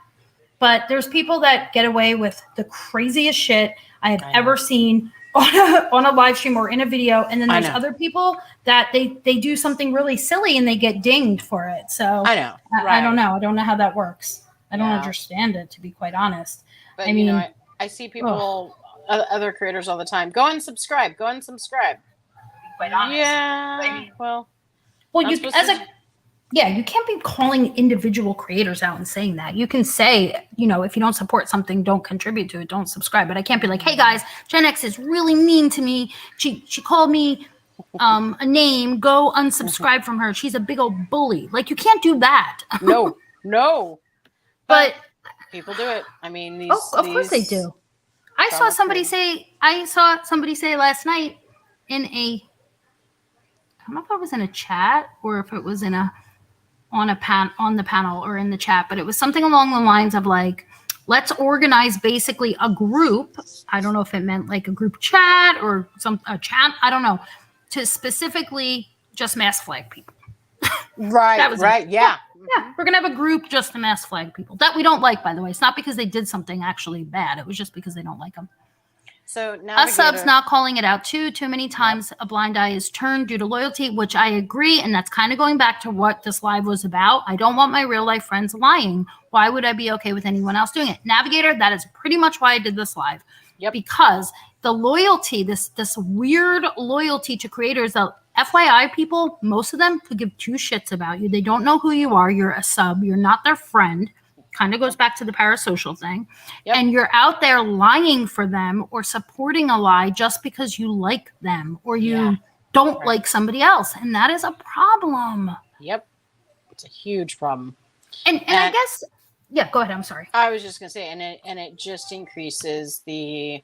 C: But there's people that get away with the craziest shit I have ever seen on a live stream or in a video, and then there's other people that they do something really silly and they get dinged for it. So I know. I don't know. I don't know how that works. I don't understand it, to be quite honest. But I mean, I see people, other creators all the time. Go and subscribe. Go and subscribe. Quite honest. Yeah. I mean, well, you can't be calling individual creators out and saying that. You can say, if you don't support something, don't contribute to it, don't subscribe. But I can't be like, hey guys, Gen X is really mean to me. She called me
A: a name, go unsubscribe from her. She's a big old bully. Like, you can't do that.
C: No.
A: But
C: people do it. I mean, these.
A: of course they do. I saw somebody say last night in a, I don't know if it was in a chat or if it was in on the panel or in the chat, but it was something along the lines of like, let's organize basically a group. I don't know if it meant like a group chat or a chat. I don't know, to specifically just mass flag people.
C: Right.
A: That was
C: right.
A: it.
C: Yeah.
A: Yeah, we're gonna have a group just to mass flag people that we don't like. By the way, it's not because they did something actually bad. It was just because they don't like them.
C: So
A: Us subs not calling it out too many times. A blind eye is turned due to loyalty, which I agree, and that's kind of going back to what this live was about. I don't want my real life friends lying. Why would I be okay with anyone else doing it? Navigator, that is pretty much why I did this live.
C: Yep.
A: Because the loyalty, this weird loyalty to creators that, FYI, people, most of them could give two shits about you. They don't know who you are. You're a sub. You're not their friend. Kind of goes back to the parasocial thing. Yep. And you're out there lying for them or supporting a lie just because you like them or you don't like somebody else. And that is a problem.
C: Yep. It's a huge problem.
A: And I guess, yeah, go ahead. I'm sorry.
C: I was just going to say, and it just increases the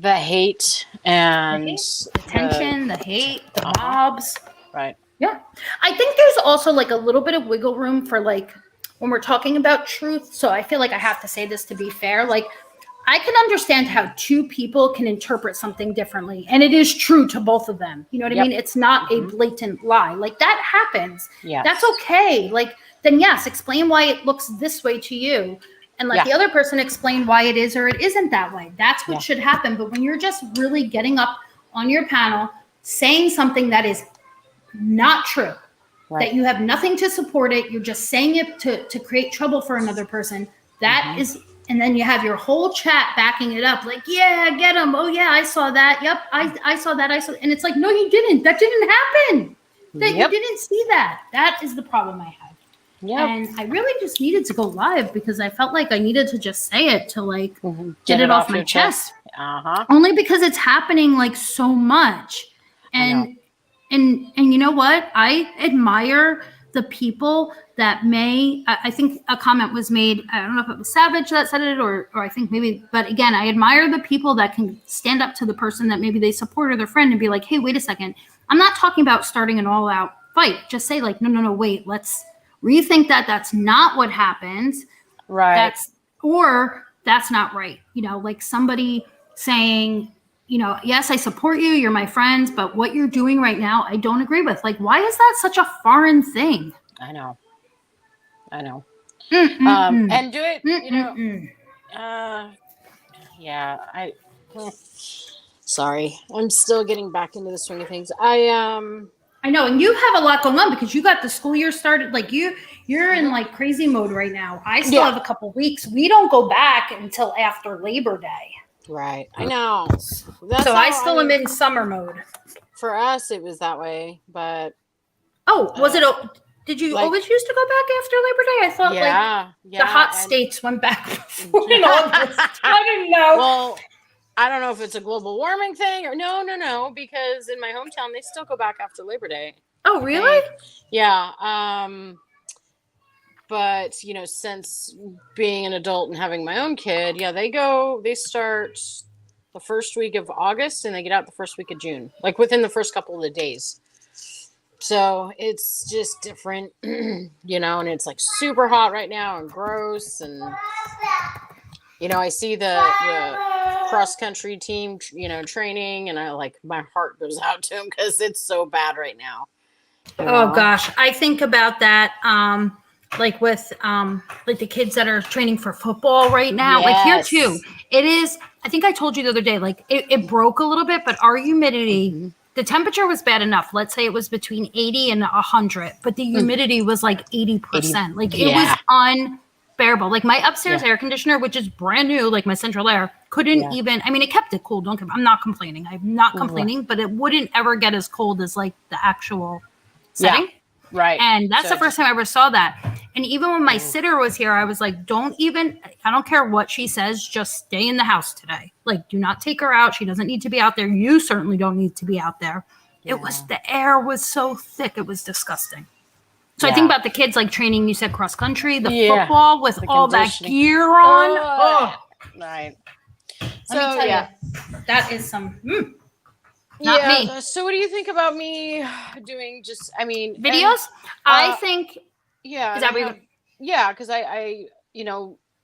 C: hate and
A: the tension, the hate, the mobs.
C: Right.
A: Yeah. I think there's also like a little bit of wiggle room for like when we're talking about truth. So I feel like I have to say this to be fair. Like, I can understand how two people can interpret something differently. And it is true to both of them. You know what I mean? It's not a blatant lie. Like, that happens.
C: Yeah.
A: That's okay. Like, then yes, explain why it looks this way to you. And let the other person explain why it is or it isn't that way. That's what should happen. But when you're just really getting up on your panel, saying something that is not true, that you have nothing to support it, you're just saying it to create trouble for another person, that is, and then you have your whole chat backing it up, like, yeah, get him. Oh yeah, I saw that. Yep, I saw that. And it's like, no, you didn't. That didn't happen. That you didn't see that. That is the problem I have. Yeah. And I really just needed to go live because I felt like I needed to just say it to like get it off my chest. Only because it's happening like so much. And you know what? I admire the people that I think a comment was made. I don't know if it was Savage that said it or I think maybe, but again, I admire the people that can stand up to the person that maybe they support or their friend and be like, hey, wait a second. I'm not talking about starting an all out fight. Just say like, no, wait, let's rethink that. That's not what happens.
C: Right.
A: That's not right. You know, like somebody saying, you know, yes, I support you. You're my friends, but what you're doing right now, I don't agree with. Like, why is that such a foreign thing?
C: I know. And do it, you know, sorry. I'm still getting back into the swing of things.
A: I know, and you have a lot going on because you got the school year started. Like you're in like crazy mode right now. I still have a couple weeks. We don't go back until after Labor Day.
C: Right. I know.
A: I still am in summer mode.
C: For us, it was that way, but.
A: Oh, was it? Did you always used to go back after Labor Day? I thought the hot states went back before in August. I didn't know.
C: Well, I don't know if it's a global warming thing or no, because in my hometown, they still go back after Labor Day.
A: Oh, really?
C: But, you know, since being an adult and having my own kid, they start the first week of August and they get out the first week of June, like within the first couple of days. So it's just different, you know, and it's like super hot right now and gross. And, you know, I see the cross country team, you know, training, and my heart goes out to them because it's so bad right now.
A: Oh gosh, I think about that. Like with like the kids that are training for football right now. Like here too, it is. I think I told you the other day, like it broke a little bit, but our humidity, the temperature was bad enough. Let's say it was between 80 and 100, but the humidity was like 80%. Like it was unbearable. Like my upstairs air conditioner, which is brand new, like my central air, couldn't even. I mean, it kept it cool. I'm not complaining. I'm not complaining, but it wouldn't ever get as cold as like the actual setting.
C: Right.
A: And that's the first time I ever saw that. And even when my sitter was here, I was like, I don't care what she says, just stay in the house today. Like, do not take her out. She doesn't need to be out there. You certainly don't need to be out there.
C: Yeah.
A: The air was so thick. It was disgusting. So I think about the kids like training, you said cross country, the football with all that gear on.
C: Right.
A: Let me tell you, that is some, not me.
C: So what do you think about me doing
A: Videos? I think.
C: Yeah.
A: Is that what
C: because I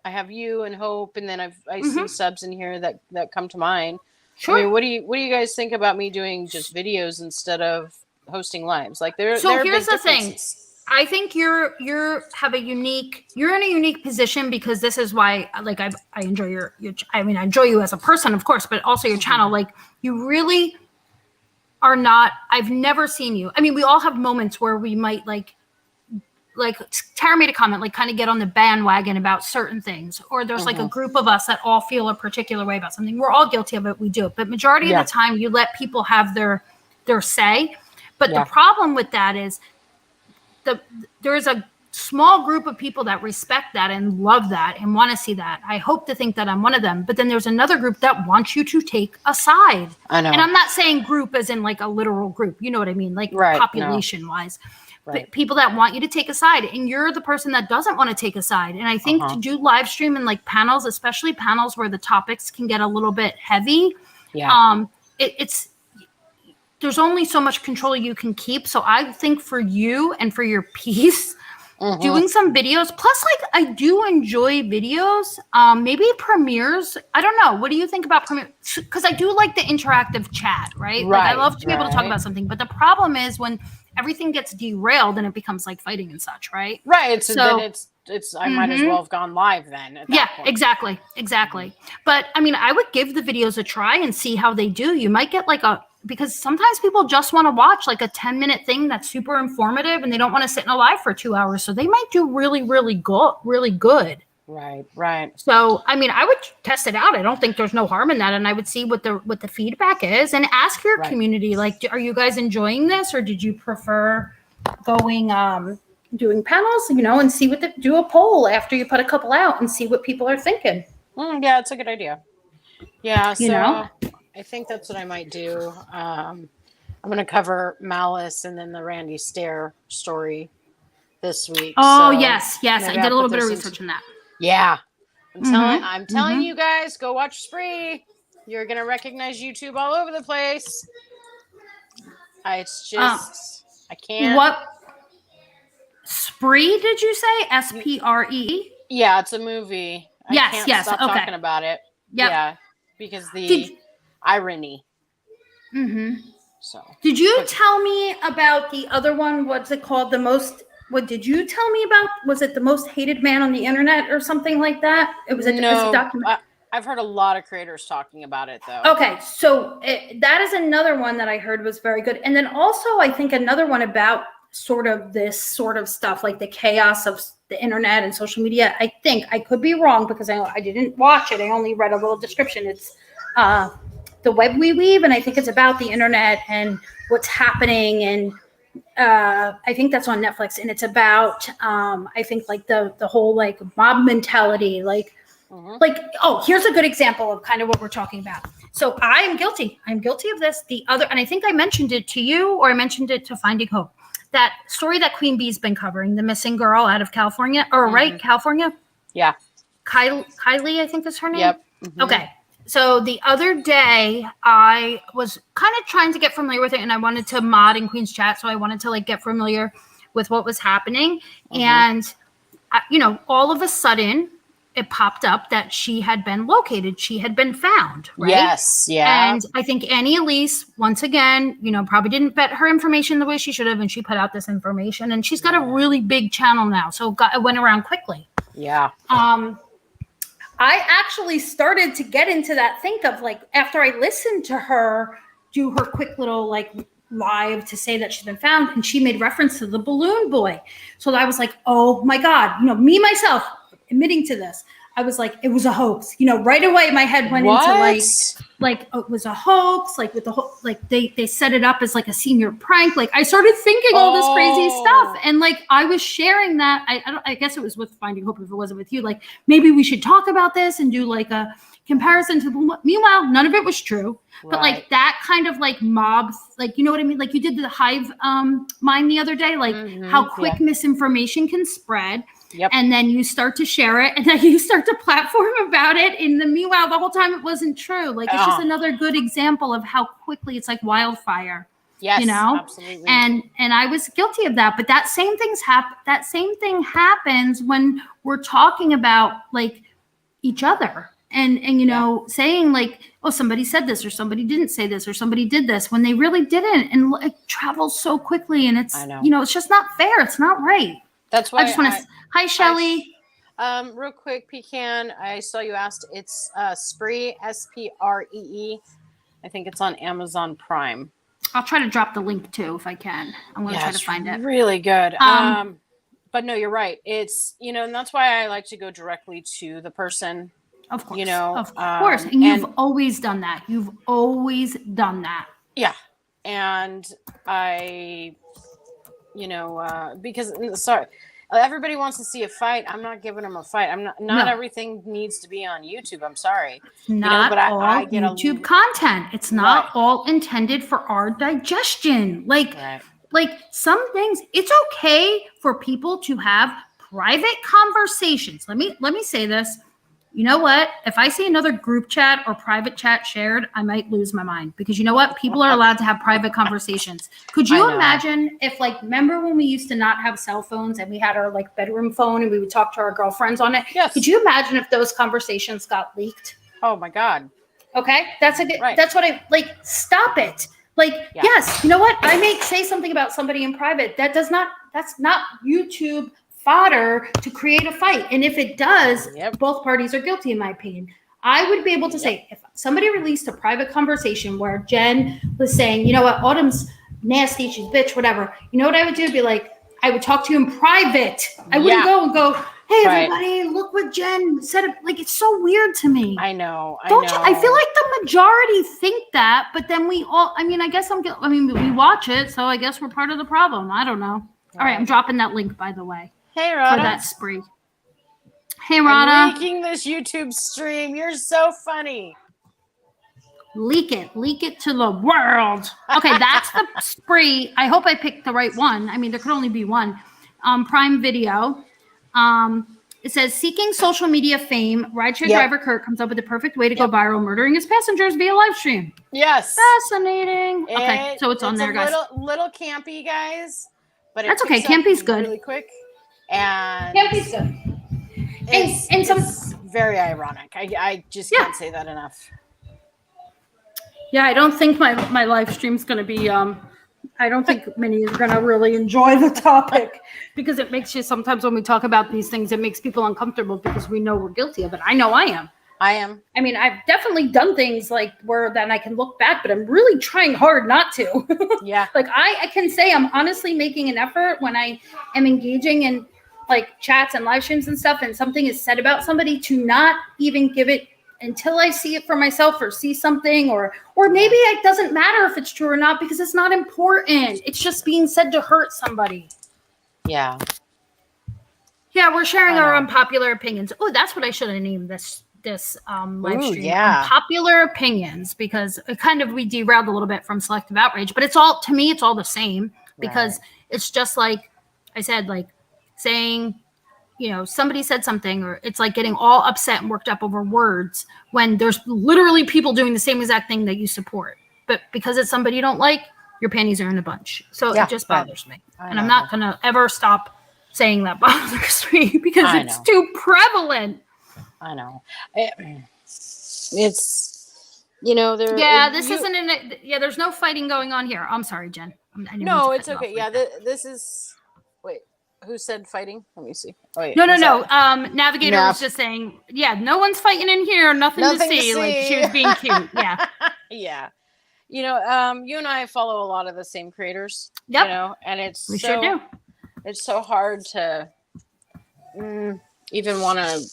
C: have you and Hope, and then I see subs in here that come to mind.
A: Sure.
C: I mean, what do you guys think about me doing just videos instead of hosting lives? Like here's
A: the thing. I think you're in a unique position, because this is why, like, I enjoy your I enjoy you as a person, of course, but also your channel. Like, you really are not. I've never seen you. I mean, we all have moments where we might like Tara made a comment, like, kind of get on the bandwagon about certain things, or there's like a group of us that all feel a particular way about something. We're all guilty of it. We do it, but majority of the time, you let people have their say. But the problem with that is there's a small group of people that respect that and love that and want to see that. I hope to think that I'm one of them. But then there's another group that wants you to take a side.
C: I know.
A: And I'm not saying group as in like a literal group. You know what I mean? Like population wise. Right. But people that want you to take a side, and you're the person that doesn't want to take a side. And I think to do live stream and like panels, especially panels where the topics can get a little bit heavy. Yeah. There's only so much control you can keep. So I think for you and for your peace, doing some videos, plus like I do enjoy videos, maybe premieres. I don't know. What do you think about premieres? Because I do like the interactive chat, right? Like I love to be able to talk about something. But the problem is when everything gets derailed and it becomes like fighting and such, right?
C: Right. So then it's I might as well have gone live then. At that point. Exactly. But I mean, I would give the videos a try and see how they do. You might get like because sometimes people just want to watch like a 10-minute thing that's super informative, and they don't want to sit in a live for 2 hours. So they might do really, really good. Right. So, I mean, I would test it out. I don't think there's no harm in that. And I would see what the feedback is, and ask your community, like, are you guys enjoying this, or did you prefer going, doing panels, and see do a poll after you put a couple out and see what people are thinking. Yeah, it's a good idea. Yeah. So I think that's what I might do. I'm going to cover Malice and then the Randy Stair story this week.
A: Oh, so yes. I did a little bit of research on that.
C: Yeah. I'm telling you guys, go watch Spree. You're going to recognize YouTube all over the place. It's just, I can't.
A: What? Spree, did you say? SPRE?
C: Yeah, it's a movie. I can't stop talking about it.
A: Yep.
C: Yeah, because irony. So.
A: Did you tell me about the other one? What's it called? What did you tell me about? Was it the most hated man on the internet or something like that? It was a documentary.
C: I've heard a lot of creators talking about it though.
A: Okay, so that is another one that I heard was very good. And then also I think another one about sort of this sort of stuff, like the chaos of the internet and social media. I think, I could be wrong because I didn't watch it. I only read a little description. It's The Web We Weave, and I think it's about the internet and what's happening. And I think that's on Netflix, and it's about I think like the whole like mob mentality, like here's a good example of kind of what we're talking about. So I'm guilty of this. And I think I mentioned it to you, or I mentioned it to Finding Hope, that story that Queen Bee's been covering, the missing girl out of California, California.
C: Yeah.
A: Kylie, I think is her name.
C: Yep.
A: Okay. So the other day I was kind of trying to get familiar with it, and I wanted to mod in Queen's chat. So I wanted to like get familiar with what was happening. And, all of a sudden it popped up that she had been located. She had been found. Right?
C: Yes. Yeah.
A: And I think Annie Elise, once again, probably didn't vet her information the way she should have. And she put out this information, and she's got a really big channel now. So it went around quickly.
C: Yeah.
A: I actually started to get into that think of like, after I listened to her do her quick little like live to say that she's been found, and she made reference to the balloon boy. So I was like, oh my God, me myself admitting to this. I was like, it was a hoax. Right away my head went into like it was a hoax, like with the whole, like they set it up as like a senior prank. Like I started thinking all this crazy stuff, and like I was sharing that. I guess it was with Finding Hope if it wasn't with you. Like maybe we should talk about this and do like a comparison to the. Meanwhile, none of it was true. But like that kind of like mob, like you know what I mean? Like you did the hive mind the other day, like how quick misinformation can spread.
C: Yep.
A: And then you start to share it, and then you start to platform about it. Meanwhile, the whole time it wasn't true. Like it's just another good example of how quickly it's like wildfire.
C: Yes,
A: absolutely. And I was guilty of that. But that same thing happens when we're talking about like each other and saying like, oh, somebody said this or somebody didn't say this or somebody did this when they really didn't, and it travels so quickly, and it's it's just not fair. It's not right.
C: That's why
A: I just want to. Hi, Shelly.
C: Real quick, Pecan. I saw you asked. It's Spree, Spree. I think it's on Amazon Prime.
A: I'll try to drop the link too if I can. I'm going to try to find it.
C: Really good. But no, you're right. It's and that's why I like to go directly to the person.
A: Of course. Of course. And you've always done that. You've always done that.
C: Yeah. And I, because sorry. Everybody wants to see a fight. I'm not giving them a fight. I'm not everything needs to be on YouTube. I'm sorry.
A: Not all I get YouTube content. It's not all intended for our digestion. Like some things, it's okay for people to have private conversations. Let me say this. You know what? If I see another group chat or private chat shared, I might lose my mind, because you know what? People are allowed to have private conversations. Could you imagine if, like, remember when we used to not have cell phones and we had our like bedroom phone and we would talk to our girlfriends on it?
C: Yes.
A: Could you imagine if those conversations got leaked?
C: Oh my God.
A: Okay. That's what I like. Stop it. Like, yes, you know what? I may say something about somebody in private. That's not YouTube fodder to create a fight. And if it does, both parties are guilty, in my opinion. I would be able to say, if somebody released a private conversation where Jen was saying, you know what, Autumn's nasty, she's bitch, whatever. You know what I would do? Be like, I would talk to you in private. I wouldn't go, hey, everybody, look what Jen said. Like, it's so weird to me.
C: I know.
A: I feel like the majority think that, but then we all, we watch it, so I guess we're part of the problem. I don't know. All right, I'm dropping that link, by the way.
C: Hey, Rada.
A: For that spree. Hey, Rada.
C: I'm leaking this YouTube stream. You're so funny.
A: Leak it to the world. Okay, that's the spree. I hope I picked the right one. There could only be one. Prime Video. It says, seeking social media fame, rideshare driver Kurt comes up with the perfect way to go viral, murdering his passengers via live stream.
C: Yes.
A: Fascinating. Okay, so it's on there, guys.
C: Little campy, guys. But
A: that's okay. Campy's good.
C: Really quick. And
A: campy's good.
C: It's very ironic. I just can't say that enough.
A: Yeah, I don't think my live stream's going to be, I don't think many are going to really enjoy the topic, because it makes you, sometimes when we talk about these things, it makes people uncomfortable because we know we're guilty of it. I know I am. I've definitely done things like where then I can look back, but I'm really trying hard not to.
C: Yeah.
A: Like I can say I'm honestly making an effort when I am engaging in like chats and live streams and stuff, and something is said about somebody, to not even give it until I see it for myself, or see something, or maybe it doesn't matter if it's true or not, because it's not important. It's just being said to hurt somebody.
C: Yeah.
A: Yeah, we're sharing our unpopular opinions. Oh, that's what I should have named this live stream.
C: Yeah.
A: Unpopular opinions, because it kind of, we derailed a little bit from selective outrage, but it's all, to me, it's all the same, because it's just like I said, like saying, somebody said something, or it's like getting all upset and worked up over words when there's literally people doing the same exact thing that you support. But because it's somebody you don't like, your panties are in a bunch. So it just bothers me. And I'm not going to ever stop saying that bothers me, because it's too prevalent.
C: I know. It's, there.
A: Yeah, there's no fighting going on here. I'm sorry, Jen.
C: No, it's okay. Yeah, this is, wait. Who said fighting? Let me see. Oh, yeah.
A: No. Navigator was just saying, no one's fighting in here. Nothing to see. Like, she was being cute. Yeah.
C: Yeah. You and I follow a lot of the same creators.
A: Yep.
C: And we
A: sure do.
C: It's so hard to even want to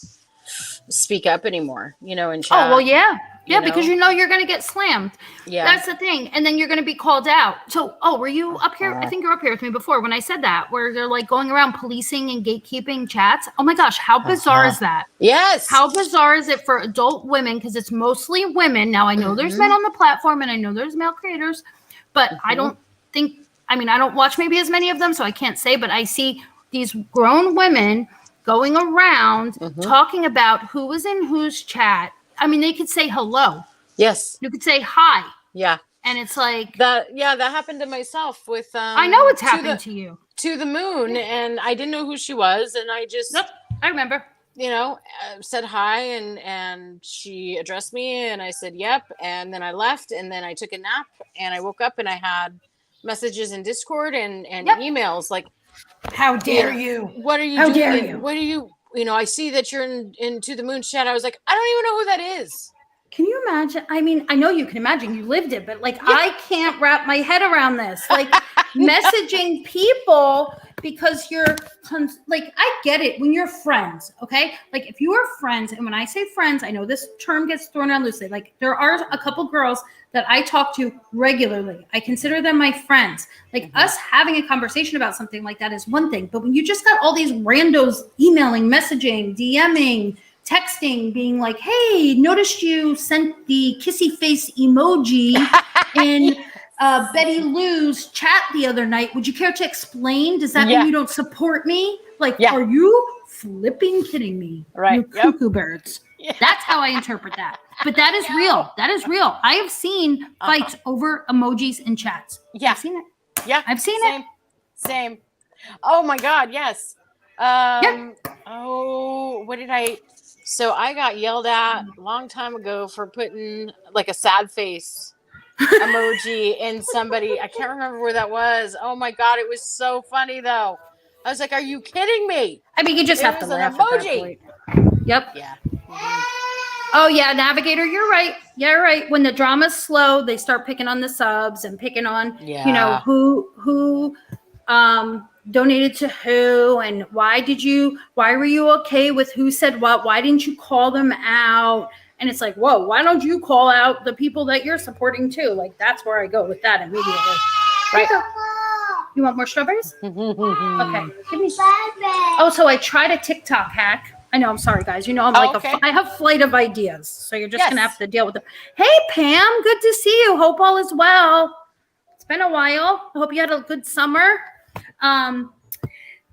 C: speak up anymore, in chat.
A: Oh, well, yeah. Yeah,
C: you
A: because
C: know?
A: you're going to get slammed.
C: Yeah.
A: That's the thing. And then you're going to be called out. So, were you up here? I think you were up here with me before when I said that, where they're like going around policing and gatekeeping chats. Oh my gosh, how bizarre is that?
C: Yes.
A: How bizarre is it for adult women? Because it's mostly women. Now, I know there's men on the platform and I know there's male creators, but I don't watch maybe as many of them, so I can't say, but I see these grown women going around talking about who was in whose chat. I mean, they could say hello.
C: Yes.
A: You could say hi.
C: Yeah.
A: And it's like
C: that. Yeah, that happened to myself with.
A: I know it's happened to you.
C: To the moon, and I didn't know who she was, and I just.
A: Yep, I remember.
C: Said hi, and she addressed me, and I said yep, and then I left, and then I took a nap, and I woke up, and I had messages in Discord and emails like,
A: "How dare you?
C: What are you doing? Dare you? What are you?" I see that you're in To the Moon chat. I was like, I don't even know who that is.
A: Can you imagine? I mean, I know you can imagine. You lived it, but I can't wrap my head around this. Like messaging people because you're I get it when you're friends, okay? Like if you are friends, and when I say friends, I know this term gets thrown around loosely. Like there are a couple girls that I talk to regularly. I consider them my friends. Like us having a conversation about something like that is one thing, but when you just got all these randos emailing, messaging, DMing, texting, being like, hey, noticed you sent the kissy face emoji in Betty Lou's chat the other night. Would you care to explain? Does that mean you don't support me? Like, are you flipping kidding me?
C: Right.
A: You cuckoo birds. Yeah. That's how I interpret that. But that is real. That is real. I have seen fights over emojis in chats.
C: Yeah.
A: I've seen it.
C: Yeah.
A: I've seen it.
C: Same. Oh my God. Yes. Oh, what did I... So I got yelled at a long time ago for putting like a sad face emoji in somebody. I can't remember where that was. Oh my God. It was so funny though. I was like, are you kidding me?
A: I mean, you just have to laugh at that point. Yep.
C: Yeah.
A: Oh yeah, Navigator, you're right. Yeah, you're right. When the drama's slow, they start picking on the subs and picking on, who donated to who and why were you okay with who said what? Why didn't you call them out? And it's like, whoa, why don't you call out the people that you're supporting too? Like that's where I go with that immediately. Right? You want more strawberries? Okay. Give me. Oh, so I tried a TikTok hack. I know. I'm sorry, guys. I'm I have flight of ideas, so you're just gonna have to deal with them. Hey, Pam. Good to see you. Hope all is well. It's been a while. I hope you had a good summer.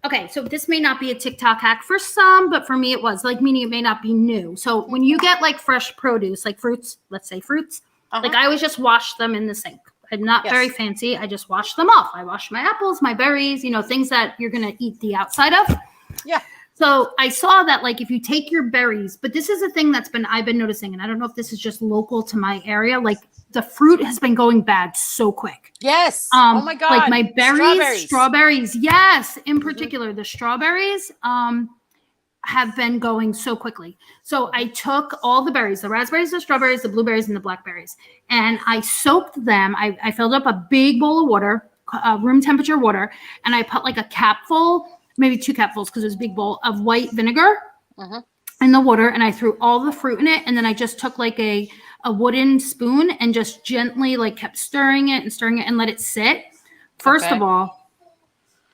A: Okay, so this may not be a TikTok hack for some, but for me it was. Meaning it may not be new. So when you get fresh produce, like fruits, let's say fruits, I always just wash them in the sink. I'm not very fancy. I just wash them off. I wash my apples, my berries, things that you're gonna eat the outside of.
C: Yeah.
A: So I saw that if you take your berries, but this is a thing I've been noticing, and I don't know if this is just local to my area, the fruit has been going bad so quick.
C: Yes. Oh my God.
A: My berries, strawberries, yes, in particular, the strawberries have been going so quickly. So I took all the berries, the raspberries, the strawberries, the blueberries, and the blackberries, and I soaked them. I filled up a big bowl of water, room temperature water, and I put a capful, maybe 2 capfuls because it was a big bowl of white vinegar in the water, and I threw all the fruit in it, and then I just took a wooden spoon and just gently kept stirring it and let it sit. First of all,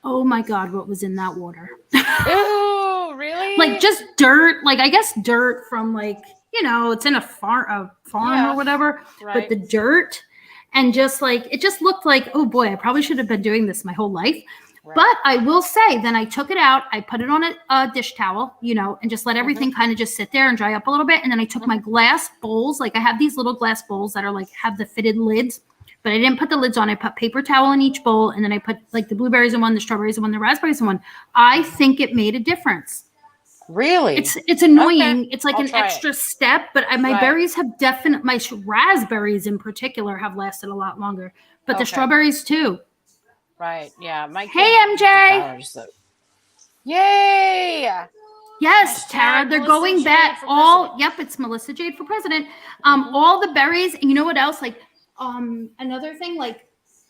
A: oh my God, what was in that water?
C: Ooh, really?
A: Just dirt, I guess dirt from it's in a farm or whatever, but the dirt and just it just looked oh boy, I probably should have been doing this my whole life. Right. But I will say, then I took it out, I put it on a dish towel, and just let everything kind of just sit there and dry up a little bit. And then I took my glass bowls, I have these little glass bowls that are have the fitted lids, but I didn't put the lids on. I put paper towel in each bowl, and then I put the blueberries in one, the strawberries in one, the raspberries in one. I think it made a difference.
C: Really?
A: It's annoying. Okay. It's an extra step, but my berries have my raspberries in particular have lasted a lot longer, but the strawberries too.
C: Right. Yeah.
A: Hey, MJ.
C: Yay.
A: Yes, Tara. They're going back. Yep. It's Melissa Jade for president. All the berries. And you know what else? Another thing,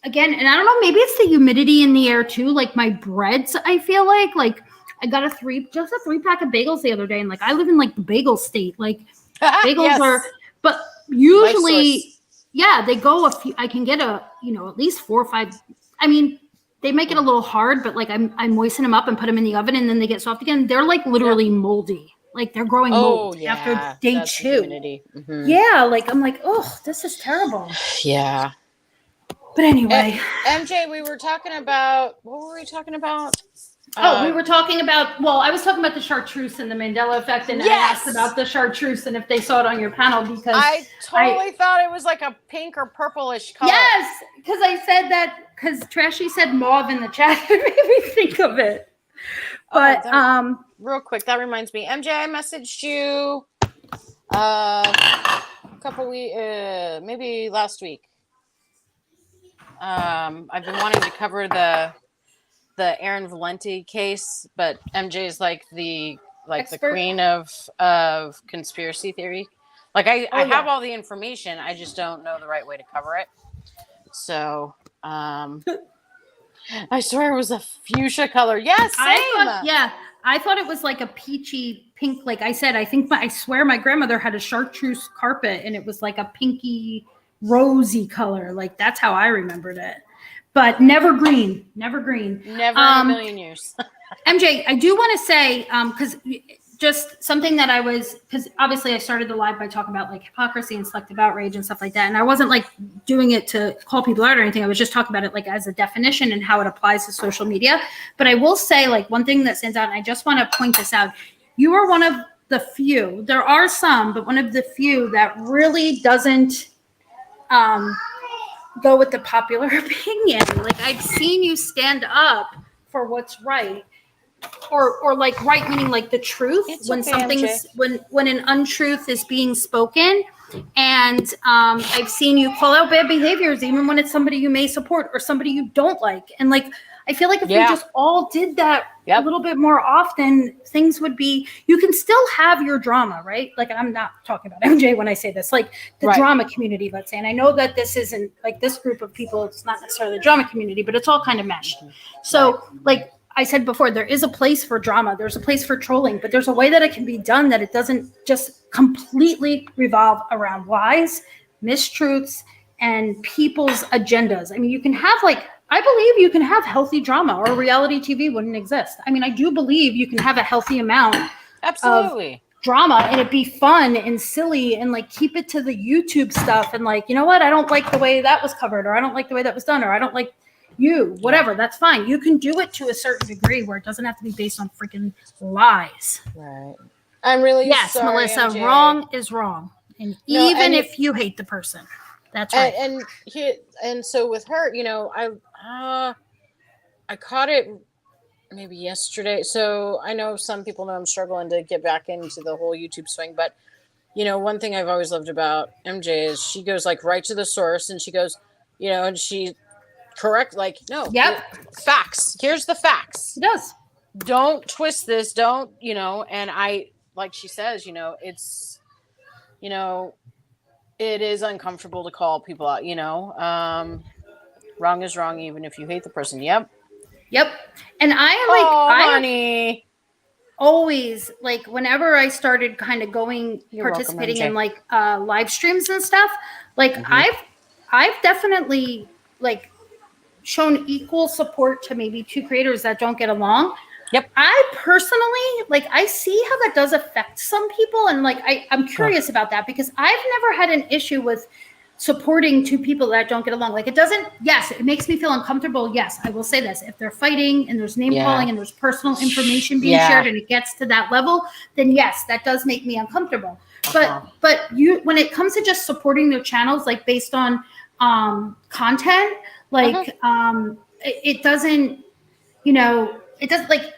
A: again, and I don't know, maybe it's the humidity in the air too. My breads, I feel I got just a 3-pack of bagels the other day. And like, I live in like the bagel state. Like bagels are, but usually, yeah, they go a few, I can get at least 4 or 5. I mean, they make it a little hard, but like I moisten them up and put them in the oven and then they get soft again. They're like literally moldy. Like they're growing mold after day 2.
C: Mm-hmm.
A: Yeah. Like, I'm like, oh, this is terrible.
C: Yeah.
A: But anyway.
C: MJ, we were talking about, what were we talking about?
A: We were talking about, I was talking about the chartreuse and the Mandela effect, and I asked about the chartreuse and if they saw it on your panel, because
C: I totally thought it was like a pink or purplish color.
A: Yes, because I said that, because Trashy said mauve in the chat. It made me think of it. But,
C: real quick, that reminds me. MJ, I messaged you a couple weeks, maybe last week. I've been wanting to cover the Aaron Valenti case, but MJ is like the queen of conspiracy theory. Like I have all the information, I just don't know the right way to cover it. So I swear it was a fuchsia color. Yes, same.
A: I thought it was like a peachy pink. Like I said, I swear my grandmother had a chartreuse carpet and it was like a pinky rosy color. Like that's how I remembered it. But never green. Never in
C: a million years.
A: MJ, I do want to say, because just something that because obviously I started the live by talking about like hypocrisy and selective outrage and stuff like that. And I wasn't like doing it to call people out or anything. I was just talking about it like as a definition and how it applies to social media. But I will say like one thing that stands out, and I just want to point this out. You are one of the few, there are some, but one of the few that really doesn't go with the popular opinion. Like I've seen you stand up for what's right. Or like right meaning like the truth when something's when an untruth is being spoken, and I've seen you call out bad behaviors even when it's somebody you may support or somebody you don't like, and like I feel like if we just all did that a little bit more often, things would be. You can still have your drama, right? Like I'm not talking about MJ when I say this, like the drama community, let's say, and I know that this isn't like this group of people. It's not necessarily the drama community, but it's all kind of meshed. So like I said before, there is a place for drama. There's a place for trolling, but there's a way that it can be done that it doesn't just completely revolve around lies, mistruths, and people's agendas. I mean, you can have I believe you can have healthy drama, or reality TV wouldn't exist. I mean, I do believe you can have a healthy amount of drama and it be fun and silly and like keep it to the YouTube stuff. And like, you know what? I don't like the way that was covered, or I don't like the way that was done, or I don't like whatever, that's fine. You can do it to a certain degree where it doesn't have to be based on freaking lies.
C: Right. I'm really sorry,
A: Melissa,
C: MJ.
A: Wrong is wrong. And even if you hate the person. That's right.
C: And so with her, I caught it maybe yesterday. So I know some people know I'm struggling to get back into the whole YouTube swing, but one thing I've always loved about MJ is she goes like right to the source, and she goes, and she correct, like, no, facts. Here's the facts.
A: It does.
C: Don't twist this. Don't, and I, like she says, it's, it is uncomfortable to call people out, wrong is wrong, even if you hate the person. Yep. And I am honey. Always like whenever I started kind of participating in like live streams and stuff, like I've definitely like shown equal support to maybe two creators that don't get along. Yep.
A: I personally, like, I see how that does affect some people. And like, I'm curious about that, because I've never had an issue with supporting two people that don't get along. Like it doesn't, yes, it makes me feel uncomfortable. Yes, I will say this. If they're fighting and there's name calling and there's personal information being shared and it gets to that level, then yes, that does make me uncomfortable. But when it comes to just supporting their channels, like based on content, like it doesn't, it doesn't, like,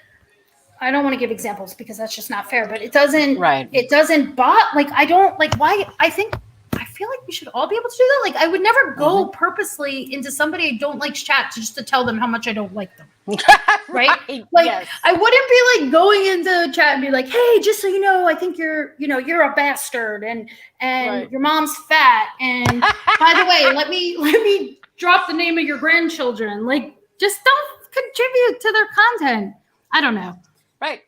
A: I don't want to give examples because that's just not fair, but it doesn't, it doesn't like, I don't like why I feel like we should all be able to do that. Like I would never go purposely into somebody I don't like's chat just to tell them how much I don't like them. Right? Like I wouldn't be like going into chat and be like, hey, just so you know, I think you're a bastard and your mom's fat. And by the way, let me drop the name of your grandchildren. Like just don't contribute to their content. I don't know.
C: Right.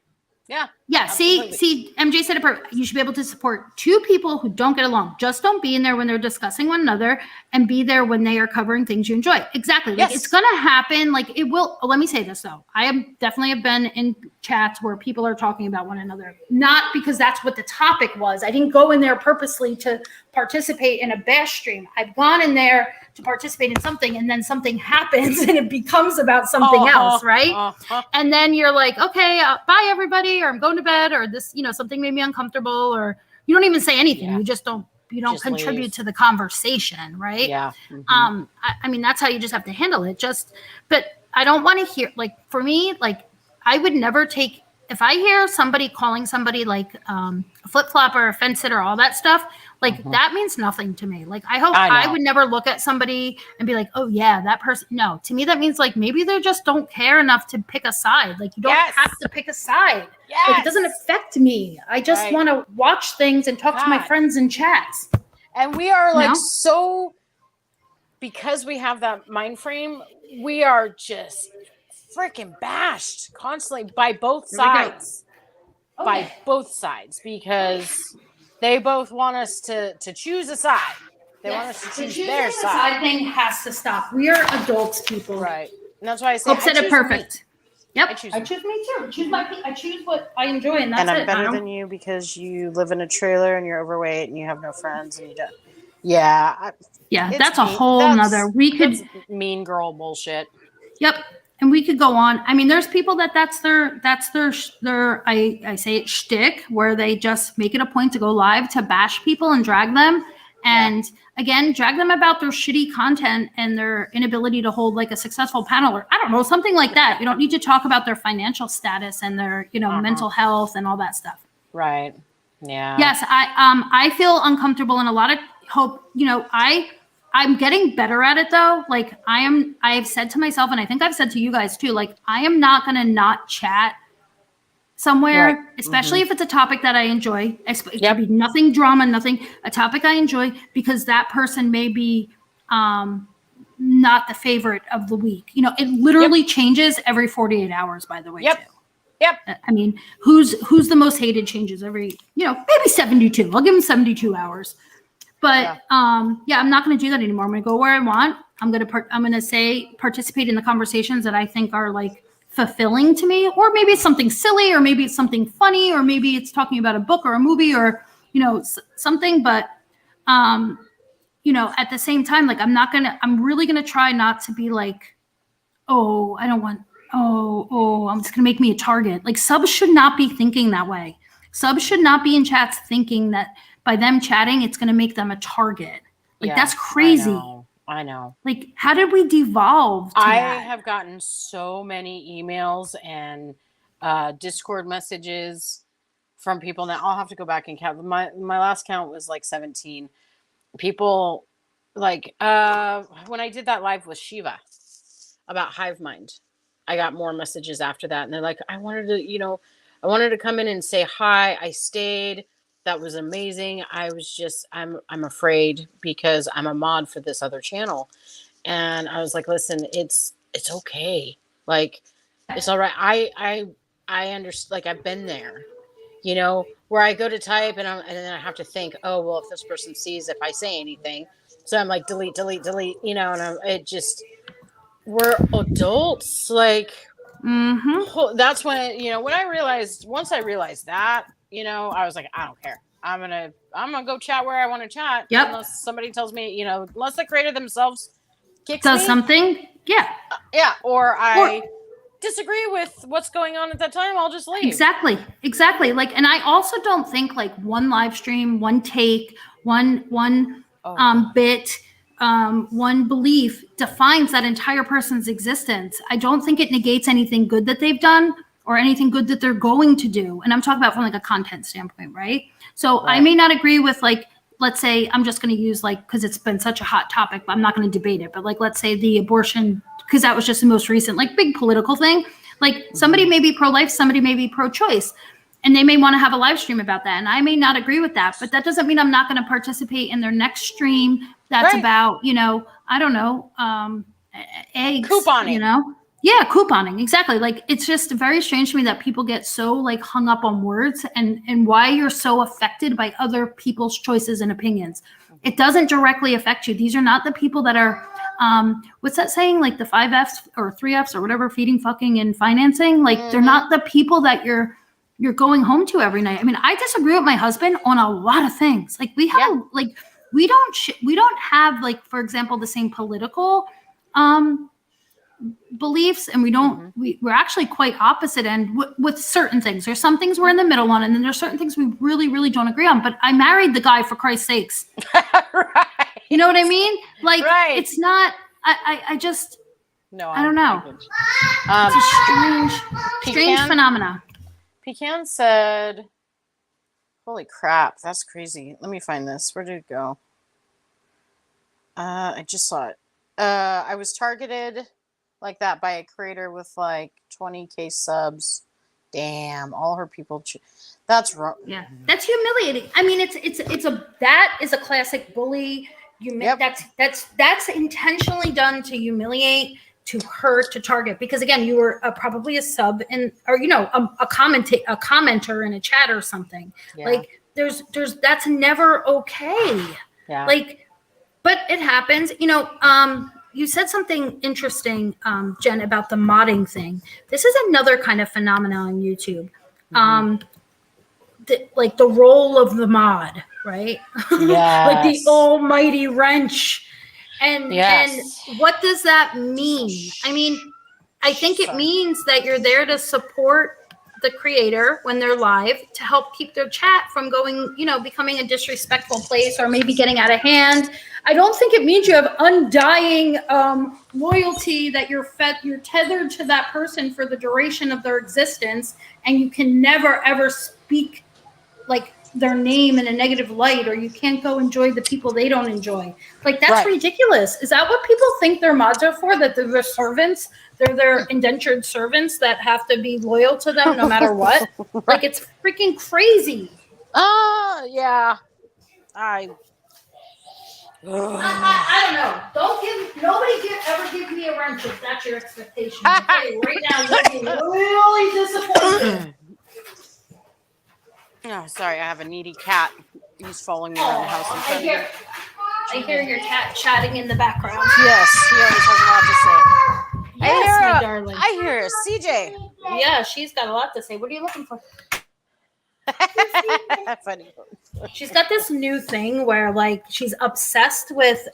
C: Yeah.
A: Yeah.
C: Absolutely.
A: See, MJ said it perfect. You should be able to support two people who don't get along. Just don't be in there when they're discussing one another, and be there when they are covering things you enjoy. Exactly. Like,
C: Yes.
A: it's going to happen. Like, it will. Let me say this though. I have been in chats where people are talking about one another, not because that's what the topic was. I didn't go in there purposely to participate in a bash stream. I've gone in there to participate in something, and then something happens and it becomes about something else, right? And then you're like, okay, bye everybody, or I'm going to bed, or this, something made me uncomfortable, or you don't even say anything.
C: Yeah.
A: You don't
C: Just
A: contribute
C: leave.
A: to the conversation, right?
C: Yeah.
A: I mean, that's how you just have to handle it. But I don't want to hear, like, for me, like, I would never take, if I hear somebody calling somebody like a flip flopper, a fence sitter, all that stuff, like, that means nothing to me. Like, I would never look at somebody and be like, oh yeah, that person. No, to me, that means like maybe they just don't care enough to pick a side. Like, you don't have to pick a side.
C: Yes.
A: Like, it doesn't affect me. I just want to watch things and talk to my friends in chats.
C: And we are like so, because we have that mind frame, we are just freaking bashed constantly by both sides. By both sides, because they both want us to choose a side. They want us to choose their side. The
A: side thing has to stop. We are adults, people.
C: Right. And that's why I say
A: Hope said it perfect.
C: Me.
A: Yep. I choose me too. I choose what I enjoy, and that's it.
C: And I'm better than you because you live in a trailer and you're overweight and you have no friends and you don't. Yeah.
A: That's a whole nother.
C: That's mean girl bullshit.
A: Yep. And we could go on. I mean, there's people that's their I say it shtick, where they just make it a point to go live to bash people and drag them. And again, drag them about their shitty content and their inability to hold like a successful panel, or I don't know, something like that. You don't need to talk about their financial status and their, mental health and all that stuff.
C: Right. Yeah.
A: Yes. I feel uncomfortable, and a lot of hope, I'm getting better at it though. Like, I've said to myself, and I think I've said to you guys too, like, I am not going to not chat somewhere, especially if it's a topic that I enjoy. It could be nothing drama, a topic I enjoy, because that person may be not the favorite of the week. It literally changes every 48 hours, by the way, too.
C: Yep.
A: I mean, who's the most hated changes every, maybe 72. I'll give them 72 hours. But I'm not going to do that anymore. I'm going to go where I want. I'm going to say participate in the conversations that I think are like fulfilling to me, or maybe it's something silly, or maybe it's something funny, or maybe it's talking about a book or a movie, or something. But at the same time, like, I'm really going to try not to be like, oh, I don't want, I'm just going to make me a target. Like, subs should not be thinking that way. Subs should not be in chats thinking that by them chatting, it's going to make them a target. Like, that's crazy.
C: I know.
A: Like, how did we devolve to that?
C: have gotten so many emails and Discord messages from people. Now I'll have to go back and count. My last count was like 17 people. Like, when I did that live with Shiva about Hive Mind, I got more messages after that. And they're like, I wanted to come in and say hi. I stayed. That was amazing. I was just, I'm afraid because I'm a mod for this other channel. And I was like, listen, it's okay. Like, it's all right. I understand. Like, I've been there, where I go to type and then I have to think, oh, well, if this person sees if I say anything. So I'm like, delete, and we're adults. Like, that's when, once I realized that, I was like, I don't care. I'm gonna go chat where I want to chat.
A: Yep.
C: Unless somebody tells me, unless the creator themselves
A: does something. Yeah.
C: Or I disagree with what's going on at that time, I'll just leave.
A: Exactly. Like, and I also don't think like one live stream, one take, one bit, one belief defines that entire person's existence. I don't think it negates anything good that they've done or anything good that they're going to do. And I'm talking about from like a content standpoint, right? So I may not agree with, like, let's say, I'm just going to use, like, because it's been such a hot topic, but I'm not going to debate it. But like, let's say the abortion, because that was just the most recent, like, big political thing. Like, somebody may be pro-life, somebody may be pro-choice, and they may want to have a live stream about that. And I may not agree with that, but that doesn't mean I'm not going to participate in their next stream that's about, I don't know, eggs,
C: couponing.
A: Yeah, couponing, exactly. Like, it's just very strange to me that people get so like hung up on words and why you're so affected by other people's choices and opinions. It doesn't directly affect you. These are not the people that are, what's that saying? Like the 5 Fs or 3 Fs or whatever, feeding, fucking, and financing. Like, they're not the people that you're going home to every night. I mean, I disagree with my husband on a lot of things. Like, we have like we don't have, like, for example, the same political beliefs, and we don't we're actually quite opposite end with certain things. There's some things we're in the middle on, and then there's certain things we really, really don't agree on. But I married the guy, for Christ's sakes.
C: Right.
A: You know what I mean? Like,
C: Right.
A: it's not, I just,
C: No,
A: I don't know.
C: It's
A: It's a strange phenomena.
C: Pecan said, holy crap, that's crazy. Let me find this. Where did it go? I just saw it. I was targeted like that by a creator with like 20K subs. Damn, all her people. That's wrong.
A: Yeah, that's humiliating. I mean, that is a classic bully. That's intentionally done to humiliate, to hurt, to target. Because again, you were probably a sub or a commenter in a chat or something.
C: Yeah.
A: Like, there's that's never okay.
C: Yeah.
A: Like, but it happens. You said something interesting, Jen, about the modding thing. This is another kind of phenomenon on YouTube. Like the role of the mod, right?
C: Yes.
A: Like the almighty wrench. And what does that mean? I mean, I think it means that you're there to support the creator when they're live, to help keep their chat from going, becoming a disrespectful place or maybe getting out of hand. I don't think it means you have undying loyalty, that you're tethered to that person for the duration of their existence, and you can never ever speak like their name in a negative light, or you can't go enjoy the people they don't enjoy. Like, that's ridiculous. Is that what people think their mods are for? That they're their servants? They're their indentured servants that have to be loyal to them no matter what? Like, it's freaking crazy.
C: Yeah. I
A: don't know. Ever give me a wrench if that's your expectation. Okay, right now you'll be really disappointed.
C: Oh, sorry, I have a needy cat. He's following me around the house.
A: I hear your cat chatting in the background.
C: Yes, he always has a lot to say.
A: Yes, my darling.
C: I hear CJ.
A: Yeah, she's got a lot to say. What are you looking for?
C: Funny.
A: She's got this new thing where, like, she's obsessed with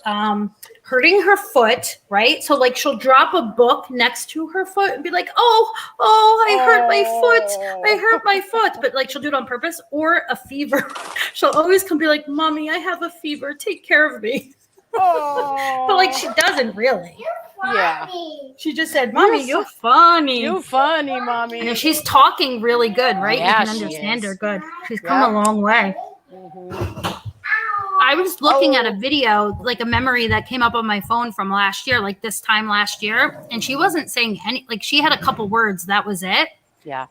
A: hurting her foot, right? So, like, she'll drop a book next to her foot and be like, I hurt my foot. But, like, she'll do it on purpose. Or a fever. She'll always come be like, Mommy, I have a fever. Take care of me. But, like, she doesn't really.
C: Yeah.
A: She just said, Mommy, you're funny.
C: You're funny, Mommy.
A: And she's talking really good, right?
C: Yeah,
A: you can understand her good. She's come
C: Yep.
A: a long way. I was looking at a video, like a memory that came up on my phone from last year, like this time last year. And she wasn't saying any, like, she had a couple words. That was it.
C: Yeah.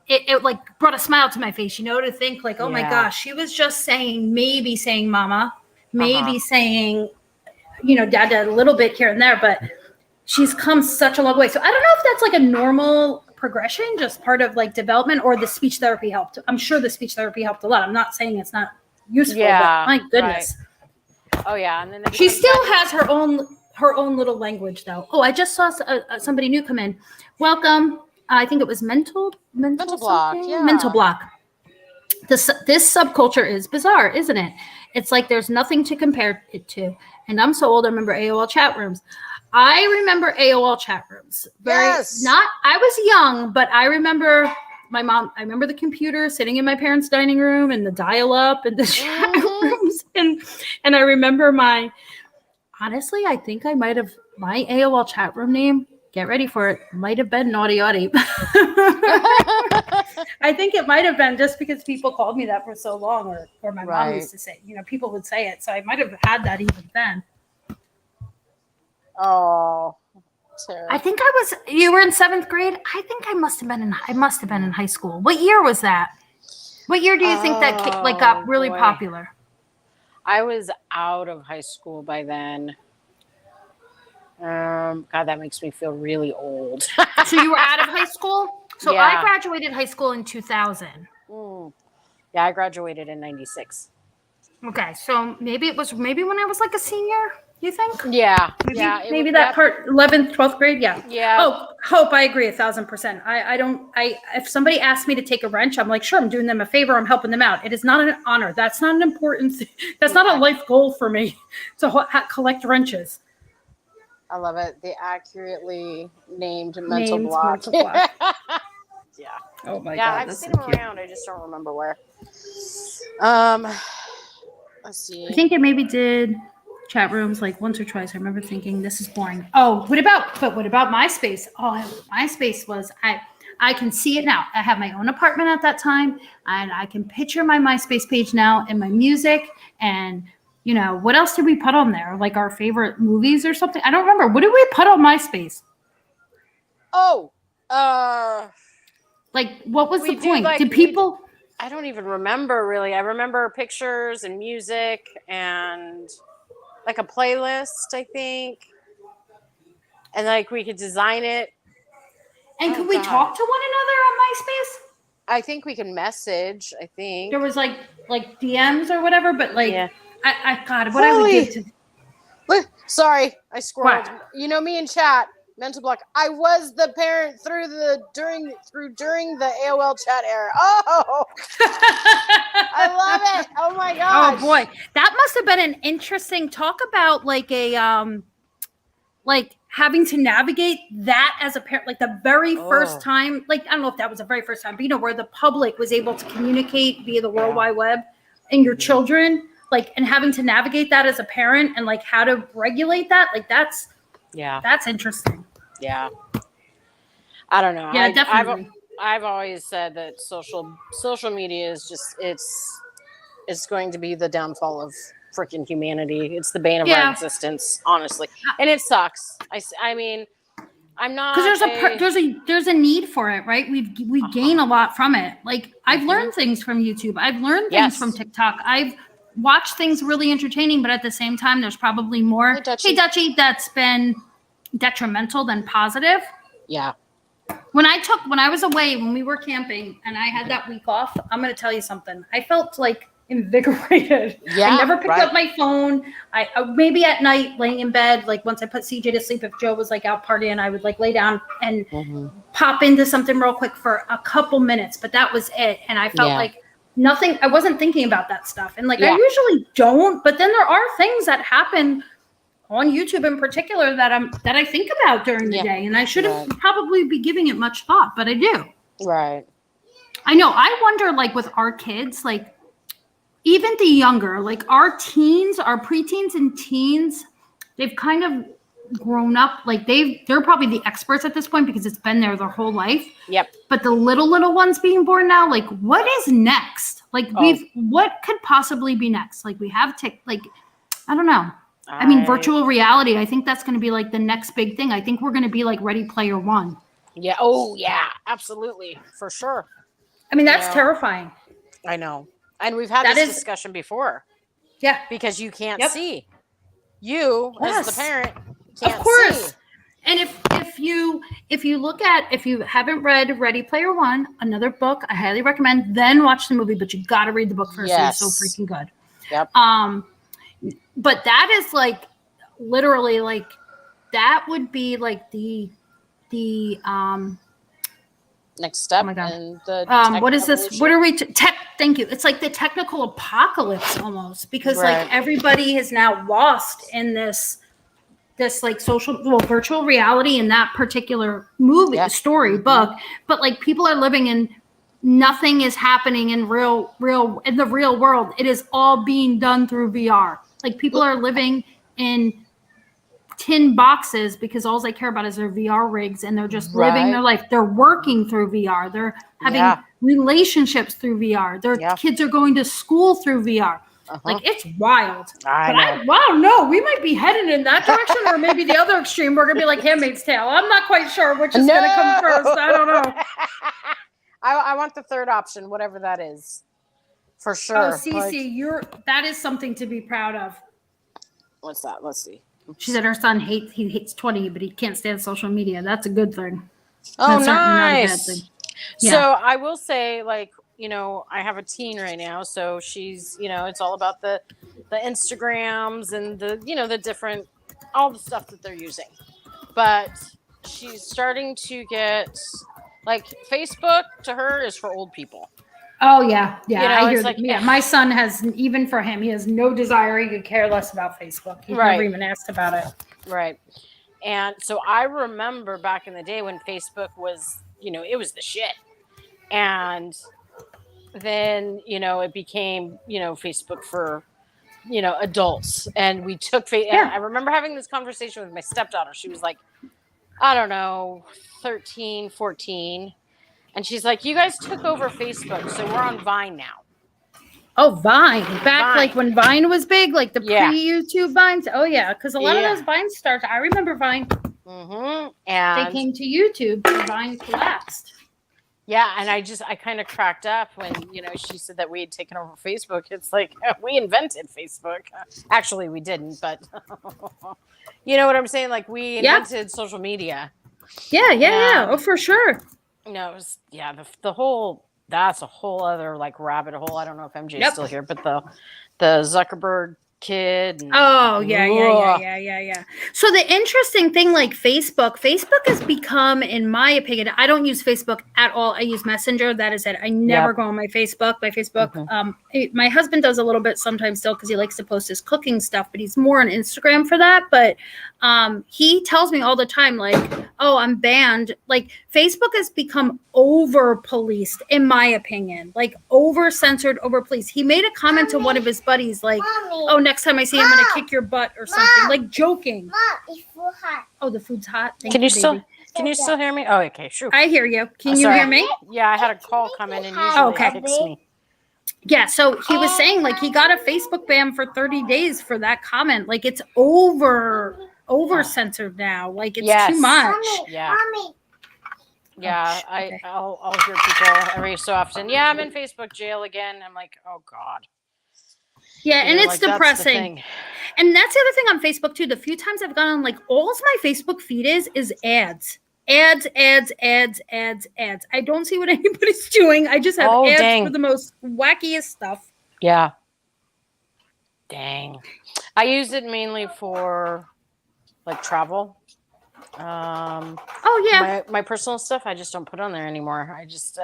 A: It like brought a smile to my face, to think like, oh my gosh, she was just saying mama, maybe saying, dad a little bit here and there, but she's come such a long way. So I don't know if that's like a normal progression, just part of like development, or the speech therapy helped. I'm sure the speech therapy helped a lot. I'm not saying it's not useful, but my goodness.
C: Right. Oh yeah. And then
A: she still has her own little language though. Oh, I just saw somebody new come in. Welcome. I think it was mental block. Yeah. Mental block. This subculture is bizarre, isn't it? It's like there's nothing to compare it to. And I'm so old, I remember AOL chat rooms. I remember AOL chat rooms. I was young, but I remember my mom. I remember the computer sitting in my parents' dining room and the dial-up and the chat rooms. And I remember honestly, I think I might have, my AOL chat room name, get ready for it, might have been Naughty Audie. I think it might have been just because people called me that for so long, or my mom used to say, people would say it. So I might have had that even then.
C: Oh, terrible.
A: I think you were in 7th grade. I think I must have been in high school. What year was that? What year do you think that got really popular?
C: I was out of high school by then. God, that makes me feel really old.
A: So you were out of high school? So
C: Yeah.
A: I graduated high school in 2000.
C: Yeah, I graduated in 96.
A: Okay, so maybe when I was like a senior, you think?
C: Yeah.
A: Maybe that part 11th, 12th grade, yeah.
C: Yeah.
A: Oh, Hope, I agree 1,000%. If somebody asks me to take a wrench, I'm like, sure, I'm doing them a favor, I'm helping them out. It is not an honor. That's not an important thing. That's not a life goal for me to collect wrenches.
C: I love it. The accurately named mental block.
A: Mental block.
C: Yeah.
A: Oh my God.
C: Yeah, I've seen them around. I just don't remember where. Let's see.
A: I think it maybe did chat rooms like once or twice. I remember thinking this is boring. Oh, what about MySpace? Oh, MySpace was I can see it now. I have my own apartment at that time, and I can picture my MySpace page now and my music. And you know, what else did we put on there? Like our favorite movies or something? I don't remember. What did we put on MySpace?
C: Oh,
A: like what was the point?
C: Like,
A: did people?
C: I don't even remember really. I remember pictures and music and like a playlist, I think. And like we could design it.
A: And could we talk to one another on MySpace?
C: I think we can message. I think
A: there was like DMs or whatever, but like I God, what
C: Holy.
A: I would give to.
C: Sorry, I scrolled.
A: What?
C: You know me in chat. Mental block. I was the parent during the AOL chat era. Oh, I love it. Oh my gosh.
A: Oh boy, that must have been an interesting talk about like a like having to navigate that as a parent, like the very first time. Like I don't know if that was the very first time, but you know where the public was able to communicate via the World Wide Web, and your children like and having to navigate that as a parent and like how to regulate that. Like that's interesting.
C: Yeah. I don't know.
A: Yeah, definitely.
C: I've always said that social media is just it's going to be the downfall of freaking humanity. It's the bane of our existence, honestly, and it sucks. I mean, I'm not
A: because there's a need for it, right? We gain a lot from it. Like I've learned things from YouTube. I've learned things from TikTok. I've watched things really entertaining, but at the same time, there's probably more. Hey, Dutchie, that's been detrimental than positive.
C: Yeah.
A: When I was away, when we were camping and I had that week off, I'm going to tell you something. I felt like invigorated.
C: Yeah,
A: I never picked up my phone. I maybe at night laying in bed, like once I put CJ to sleep, if Joe was like out partying, I would like lay down and pop into something real quick for a couple minutes, but that was it. And I felt like nothing, I wasn't thinking about that stuff. And like, I usually don't, but then there are things that happen on YouTube in particular that I think about during the day, and I shouldn't probably be giving it much thought, but I do.
C: Right.
A: I know. I wonder, like with our kids, like even the younger, like our teens, our preteens and teens, they've kind of grown up. Like they're probably the experts at this point because it's been there their whole life. Yep. But the little ones being born now, like what is next? Like what could possibly be next? Like we have like I don't know. I mean, virtual reality, I think that's going to be like the next big thing. I think we're going to be like Ready Player One.
C: Yeah. Oh, yeah. Absolutely. For sure.
A: I mean, that's terrifying.
C: I know. And we've had this discussion before.
A: Yeah.
C: Because you can't see. You, as the parent, can't see.
A: Of course. And if you haven't read Ready Player One, another book I highly recommend, then watch the movie, but you got to read the book first. Yes. It's so freaking good.
C: Yep.
A: But that is like literally like that would be like the
C: next step.
A: Oh my God.
C: In the
A: what is this? What are we thank you. It's like the technical apocalypse almost because like everybody has now lost in this like virtual reality in that particular movie, story, book, but like people are living in nothing is happening in in the real world. It is all being done through VR. Like people are living in tin boxes because all they care about is their VR rigs and they're just living their life. They're working through VR. They're having relationships through VR. Their kids are going to school through VR. Like it's wild. I don't know. We might be headed in that direction or maybe the other extreme. We're going to be like Handmaid's Tale. I'm not quite sure which is going to come first. I don't know.
C: I want the third option, whatever that is. For
A: Oh,
C: sure.
A: Cece, that is something to be proud of.
C: What's that? Let's see.
A: She said her son hates 20, but he can't stand social media. That's a good thing.
C: Oh,
A: That's certainly not a bad
C: nice.
A: thing.
C: So
A: Yeah.
C: I will say, like, I have a teen right now, so she's, it's all about the Instagrams and the different, all the stuff that they're using. But she's starting to get, like, Facebook to her is for old people.
A: Oh yeah, I hear
C: it's
A: that.
C: like,
A: Yeah, my son has, even for him, he has no desire. He could care less about Facebook. He's never even asked about it.
C: Right. And so I remember back in the day when Facebook was, it was the shit. And then, it became, Facebook for, adults. And we took, I remember having this conversation with my stepdaughter. She was like, I don't know, 13, 14. And she's like, you guys took over Facebook, so we're on Vine now.
A: Oh, Vine. Like when Vine was big, like the pre-YouTube Vines. Oh, yeah, because a lot of those Vines started. I remember Vine.
C: Mm-hmm. And
A: they came to YouTube, and Vine collapsed.
C: Yeah, and I kind of cracked up when, she said that we had taken over Facebook. It's like, we invented Facebook. Actually, we didn't, but you know what I'm saying? Like, we invented social media.
A: Yeah. Oh, for sure.
C: It was, the whole, that's a whole other, like, rabbit hole. I don't know if MJ is still here, but the Zuckerberg kid. And,
A: yeah. So the interesting thing, like Facebook has become, in my opinion, I don't use Facebook at all. I use Messenger. That is it. I never go on my Facebook. My husband does a little bit sometimes still because he likes to post his cooking stuff, but he's more on Instagram for that. But he tells me all the time, like, oh, I'm banned. Like, Facebook has become over policed, in my opinion, like over censored, over policed. He made a comment to one of his buddies, like, oh, next time I see him, I'm gonna kick your butt or something, like joking.
B: Mom, it's food hot.
A: Oh, the food's hot.
C: Can you still hear me? Oh, okay, sure.
A: I hear you. Can you hear me?
C: Yeah, I had a call come in and usually it kicks me.
A: Yeah, so he was saying, like, he got a Facebook ban for 30 days for that comment. Like, it's over censored now. Like, it's too much.
B: Mommy.
C: Yeah, I'll hear people every so often. Yeah, I'm in Facebook jail again. I'm like, oh God.
A: Yeah, and it's depressing. And that's the other thing on Facebook too. The few times I've gone on, like, all my Facebook feed is ads. Ads. I don't see what anybody's doing. I just have ads for the most wackiest stuff.
C: Yeah. Dang. I use it mainly for, like, travel. My personal stuff I just don't put on there anymore. I just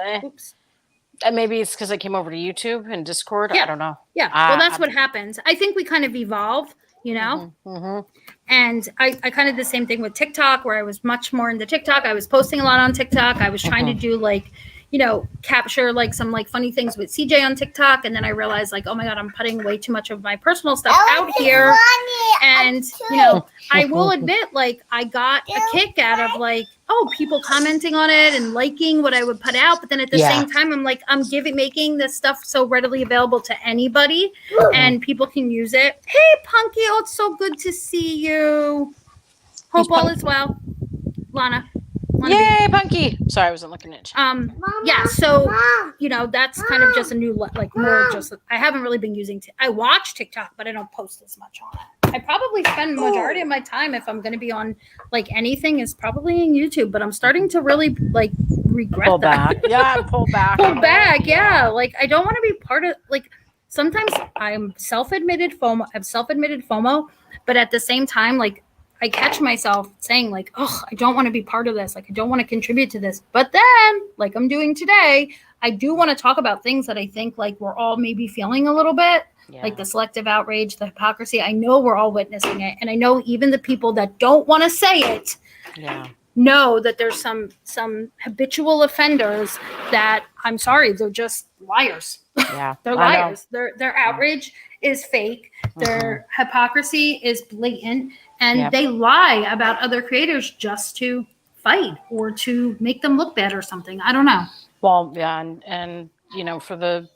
C: maybe it's because I came over to YouTube and Discord. I don't know.
A: Yeah, well, that's what happens. I think we kind of evolve, and I kind of did the same thing with TikTok, where I was much more into TikTok. I was posting a lot on TikTok. I was trying to do, like, capture, like, some, like, funny things with CJ on TikTok. And then I realized, like, oh my God, I'm putting way too much of my personal stuff out here. And, I will admit, like, I got a kick out of, like, people commenting on it and liking what I would put out. But then at the same time, I'm like, I'm making this stuff so readily available to anybody and people can use it. Hey, Punky. Oh, it's so good to see you. Hope all is well. Lana.
C: Yay, Punky. Sorry, I wasn't looking at you.
A: So that's kind of just a new, like, more just, I haven't really been using I watch TikTok, but I don't post as much on it. I probably spend majority of my time, if I'm going to be on, like, anything, is probably in YouTube, but I'm starting to really, like, regret
C: pull
A: that.
C: Back. Pull back.
A: Yeah. Like, I don't want to be part of, like, sometimes I'm self-admitted FOMO, but at the same time, like, I catch myself saying, like, oh, I don't want to be part of this. Like, I don't want to contribute to this. But then, like I'm doing today, I do want to talk about things that I think, like, we're all maybe feeling a little bit, like the selective outrage, the hypocrisy. I know we're all witnessing it. And I know even the people that don't want to say it know that there's some habitual offenders that, I'm sorry, they're just liars.
C: Yeah,
A: they're liars. Their outrage is fake. Their hypocrisy is blatant. And they lie about other creators just to fight or to make them look bad or something. I don't know.
C: Well, yeah, and for the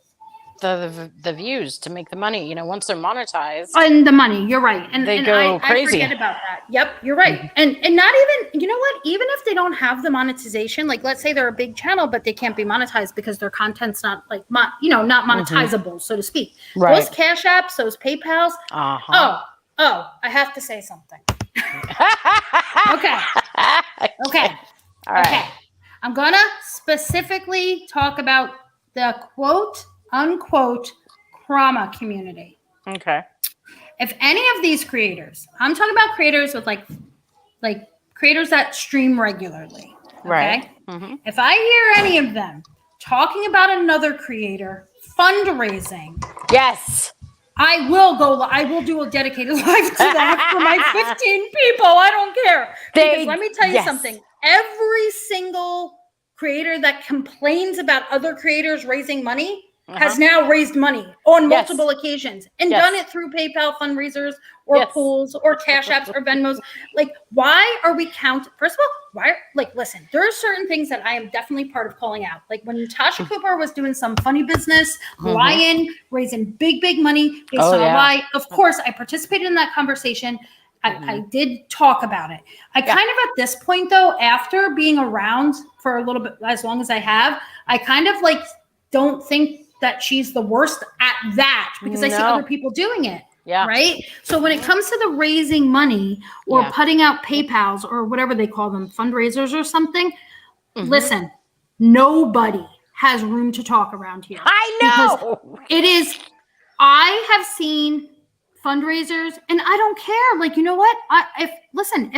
C: the views to make the money. Once they're monetized,
A: and the money. You're right, and
C: they go crazy.
A: I forget about that. Yep, you're right, and not even, you know what? Even if they don't have the monetization, like let's say they're a big channel, but they can't be monetized because their content's not like not monetizable, so to speak.
C: Right.
A: Those Cash Apps, those PayPals.
C: Uh-huh.
A: Oh, I have to say something. Okay.
C: All right.
A: Okay. I'm gonna specifically talk about the quote unquote Krama community.
C: Okay.
A: If any of these creators, I'm talking about creators with like creators that stream regularly. Okay.
C: Right. Mm-hmm.
A: If I hear any of them talking about another creator fundraising,
C: yes,
A: I will do a dedicated live to that for my 15 people. I don't care. Because let me tell you something. Every single creator that complains about other creators raising money has now raised money on multiple occasions and done it through PayPal fundraisers or pools or Cash Apps or Venmos. Like, why are we first of all, listen, there are certain things that I am definitely part of calling out. Like when Tasha Cooper was doing some funny business, lying, raising big money based on a lie. Of course, I participated in that conversation. I did talk about it. I kind of at this point though, after being around for a little bit, as long as I have, I kind of like don't think that she's the worst at that because I see other people doing it. Yeah. Right. So when it comes to the raising money or putting out PayPals or whatever they call them, fundraisers or something, listen, nobody has room to talk around here.
C: I know.
A: Because it is, I have seen fundraisers and I don't care. Like, you know what? If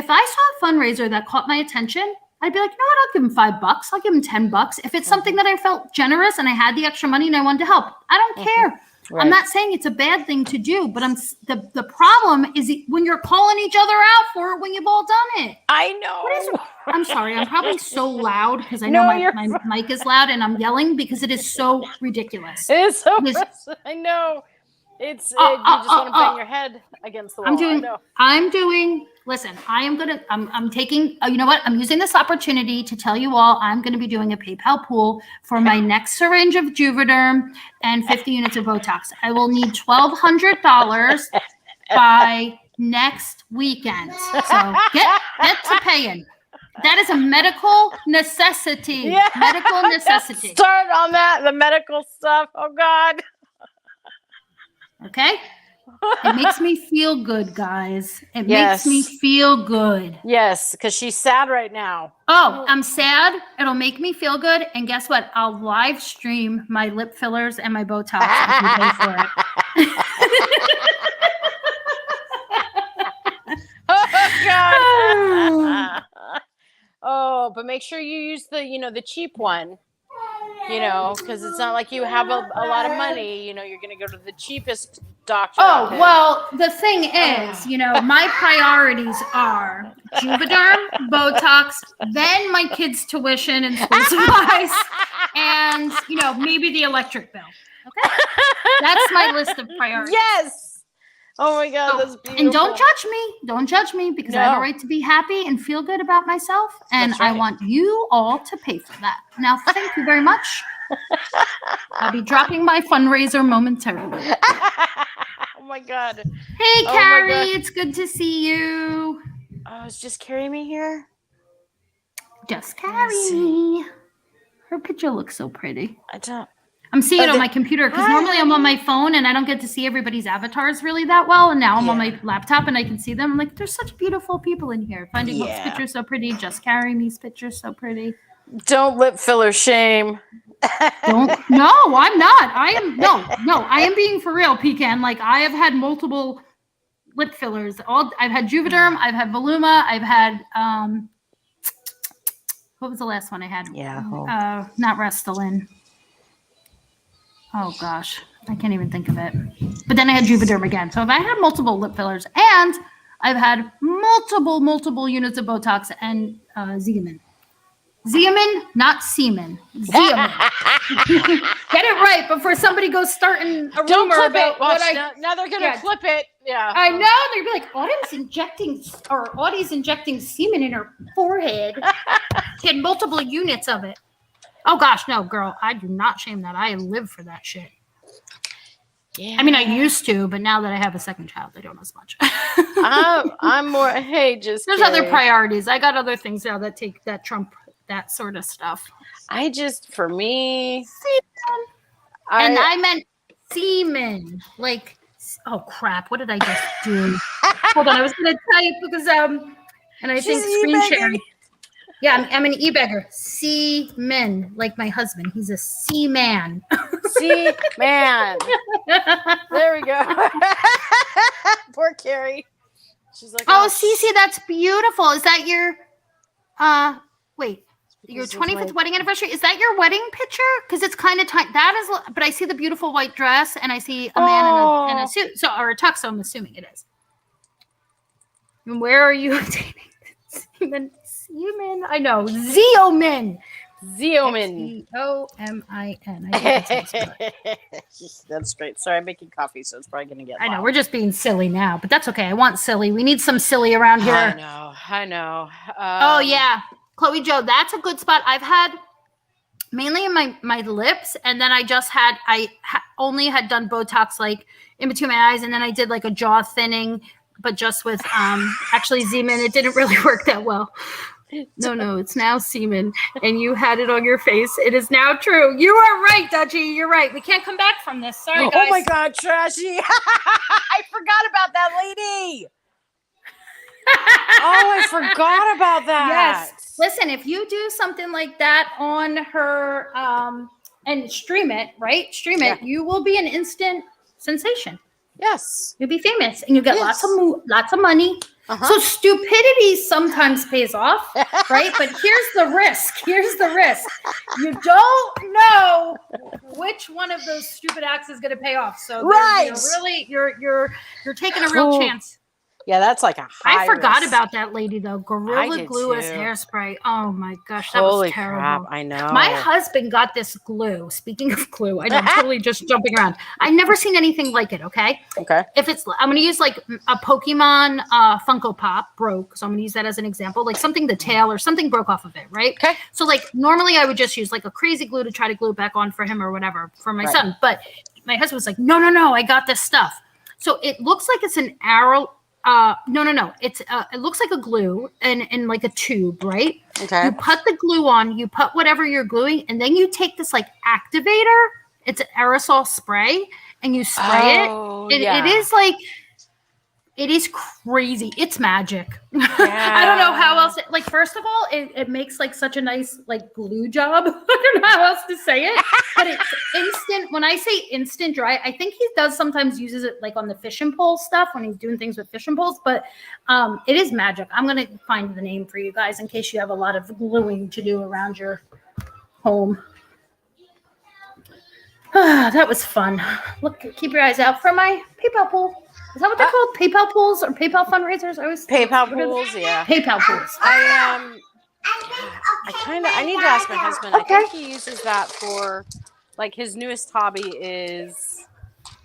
A: I saw a fundraiser that caught my attention, I'd be like, you know what? I'll give him $5. I'll give him $10. If it's something that I felt generous and I had the extra money and I wanted to help, I don't care. Right. I'm not saying it's a bad thing to do, but the problem is when you're calling each other out for it when you've all done it.
C: I know.
A: I'm sorry. I'm probably so loud because I know my mic is loud and I'm yelling because it is so ridiculous.
C: It is so I know. It's you just want to bang your head against the wall. Listen, I'm taking, you know what? I'm using this opportunity to tell you all I'm going to be doing a PayPal pool for my next syringe of Juvederm and 50 units of Botox. I will need $1,200 by next weekend. So get to paying. That is a medical necessity. Yeah. Medical necessity. Start on that, the medical stuff. Oh, God.
A: Okay? It makes me feel good, guys. It makes me feel good.
C: Yes, because she's sad right now.
A: Oh, I'm sad. It'll make me feel good. And guess what? I'll live stream my lip fillers and my Botox if you pay for it.
C: Oh, God. Oh, but make sure you use the cheap one. Because it's not like you have a lot of money. You're going to go to the cheapest doctor.
A: Oh, well, the thing is, my priorities are Juvederm, Botox, then my kids' tuition and school supplies, and, maybe the electric bill. Okay? That's my list of priorities.
C: Yes. Oh, my God, that's beautiful.
A: And don't judge me because I have a right to be happy and feel good about myself. And I want you all to pay for that. Now, thank you very much. I'll be dropping my fundraiser momentarily.
C: Oh, my God.
A: Hey, Carrie, it's good to see you.
C: Oh, is just Carrie me here?
A: Just Carrie. Her picture looks so pretty.
C: I'm
A: seeing it on my computer because normally I'm on my phone and I don't get to see everybody's avatars really that well. And now I'm on my laptop and I can see them. I'm like, there's such beautiful people in here. Finding Hope's picture so pretty. Just Carrie me's picture so pretty.
C: Don't lip filler shame.
A: No, I'm not. I am being for real, Pecan. Like I have had multiple lip fillers. I've had Juvederm, I've had Voluma, I've had what was the last one I had? Not Restylane. Oh gosh, I can't even think of it. But then I had Juvederm again. So I had multiple lip fillers and I've had multiple units of Botox and Xeomin. Xeomin, not semen. Xeomin. Get it right before somebody goes starting a
C: Don't
A: rumor
C: clip
A: about
C: it.
A: what
C: now they're gonna clip it. Yeah.
A: I know. They'd be like, Audie's injecting semen in her forehead. She had multiple units of it. Oh gosh, no, girl, I do not shame that. I live for that shit.
C: Yeah.
A: I mean, I used to, but now that I have a second child, I don't as much.
C: I'm more. Hey, just
A: there's other priorities. I got other things now that trump that sort of stuff.
C: For me,
A: and I meant semen. Like, oh crap! What did I just do? Hold on, I was gonna type because and I think screen sharing. Yeah, I'm an e-bagger. Seaman, like my husband. He's a seaman.
C: Seaman. There we go. Poor Carrie. She's like,
A: oh, Cece, that's beautiful. Is that your wait, your 25th wedding anniversary? Is that your wedding picture? Because it's kind of tight. That is, but I see the beautiful white dress and I see a man in a suit, or a tux. So I'm assuming it is. And where are you obtaining semen? Semen? I know. Zeomin.
C: Zeomin.
A: Zeomin. I think
C: that's great. Sorry, I'm making coffee, so it's probably going to get loud.
A: I know. We're just being silly now, but that's okay. I want silly. We need some silly around here.
C: I know.
A: Oh, yeah. Chloe Joe, that's a good spot. I've had mainly in my lips, and then I just had, only had done Botox like in between my eyes, and then I did like a jaw thinning, but just with actually Zeman. It didn't really work that well. No, it's now semen, and you had it on your face. It is now true. You are right, Dudgy. You're right. We can't come back from this. Sorry, guys.
C: Oh my God, Trashy! I forgot about that lady. Oh, I forgot about that.
A: Yes. Listen, if you do something like that on her and stream it, right? Stream it, you will be an instant sensation.
C: Yes.
A: You'll be famous and you get lots of money. So stupidity sometimes pays off, right? But here's the risk. You don't know which one of those stupid acts is going to pay off. So you're taking a real chance.
C: Yeah, that's like a high
A: I forgot
C: risk.
A: about that lady though. Gorilla Glue as hairspray. Oh my gosh, that
C: Holy
A: was terrible.
C: Crap, I know.
A: My husband got this glue. Speaking of glue, I'm totally just jumping around. I've never seen anything like it. Okay. If I'm going to use like a Pokemon Funko Pop broke, so I'm going to use that as an example. Like something the tail or something broke off of it, right?
C: Okay.
A: So like normally I would just use like a crazy glue to try to glue it back on for him or whatever for my son, but my husband was like, no, I got this stuff. So it looks like it's an arrow. No. It's it looks like a glue and like a tube, right?
C: Okay.
A: You put the glue on, you put whatever you're gluing, and then you take this like activator. It's an aerosol spray, and you spray it. It is like, it is crazy. It's magic.
C: Yeah.
A: I don't know how else. Like, first of all, it makes like such a nice like glue job. I don't know how else to say it, but it's instant. When I say instant dry, I think he does sometimes uses it like on the fishing pole stuff when he's doing things with fishing poles. But it is magic. I'm gonna find the name for you guys in case you have a lot of gluing to do around your home. That was fun. Look, keep your eyes out for my PayPal pool. Is that what they're called? PayPal pools or PayPal fundraisers?
C: PayPal pools, yeah.
A: PayPal pools.
C: I need to ask my husband. I think he uses that for, like, his newest hobby is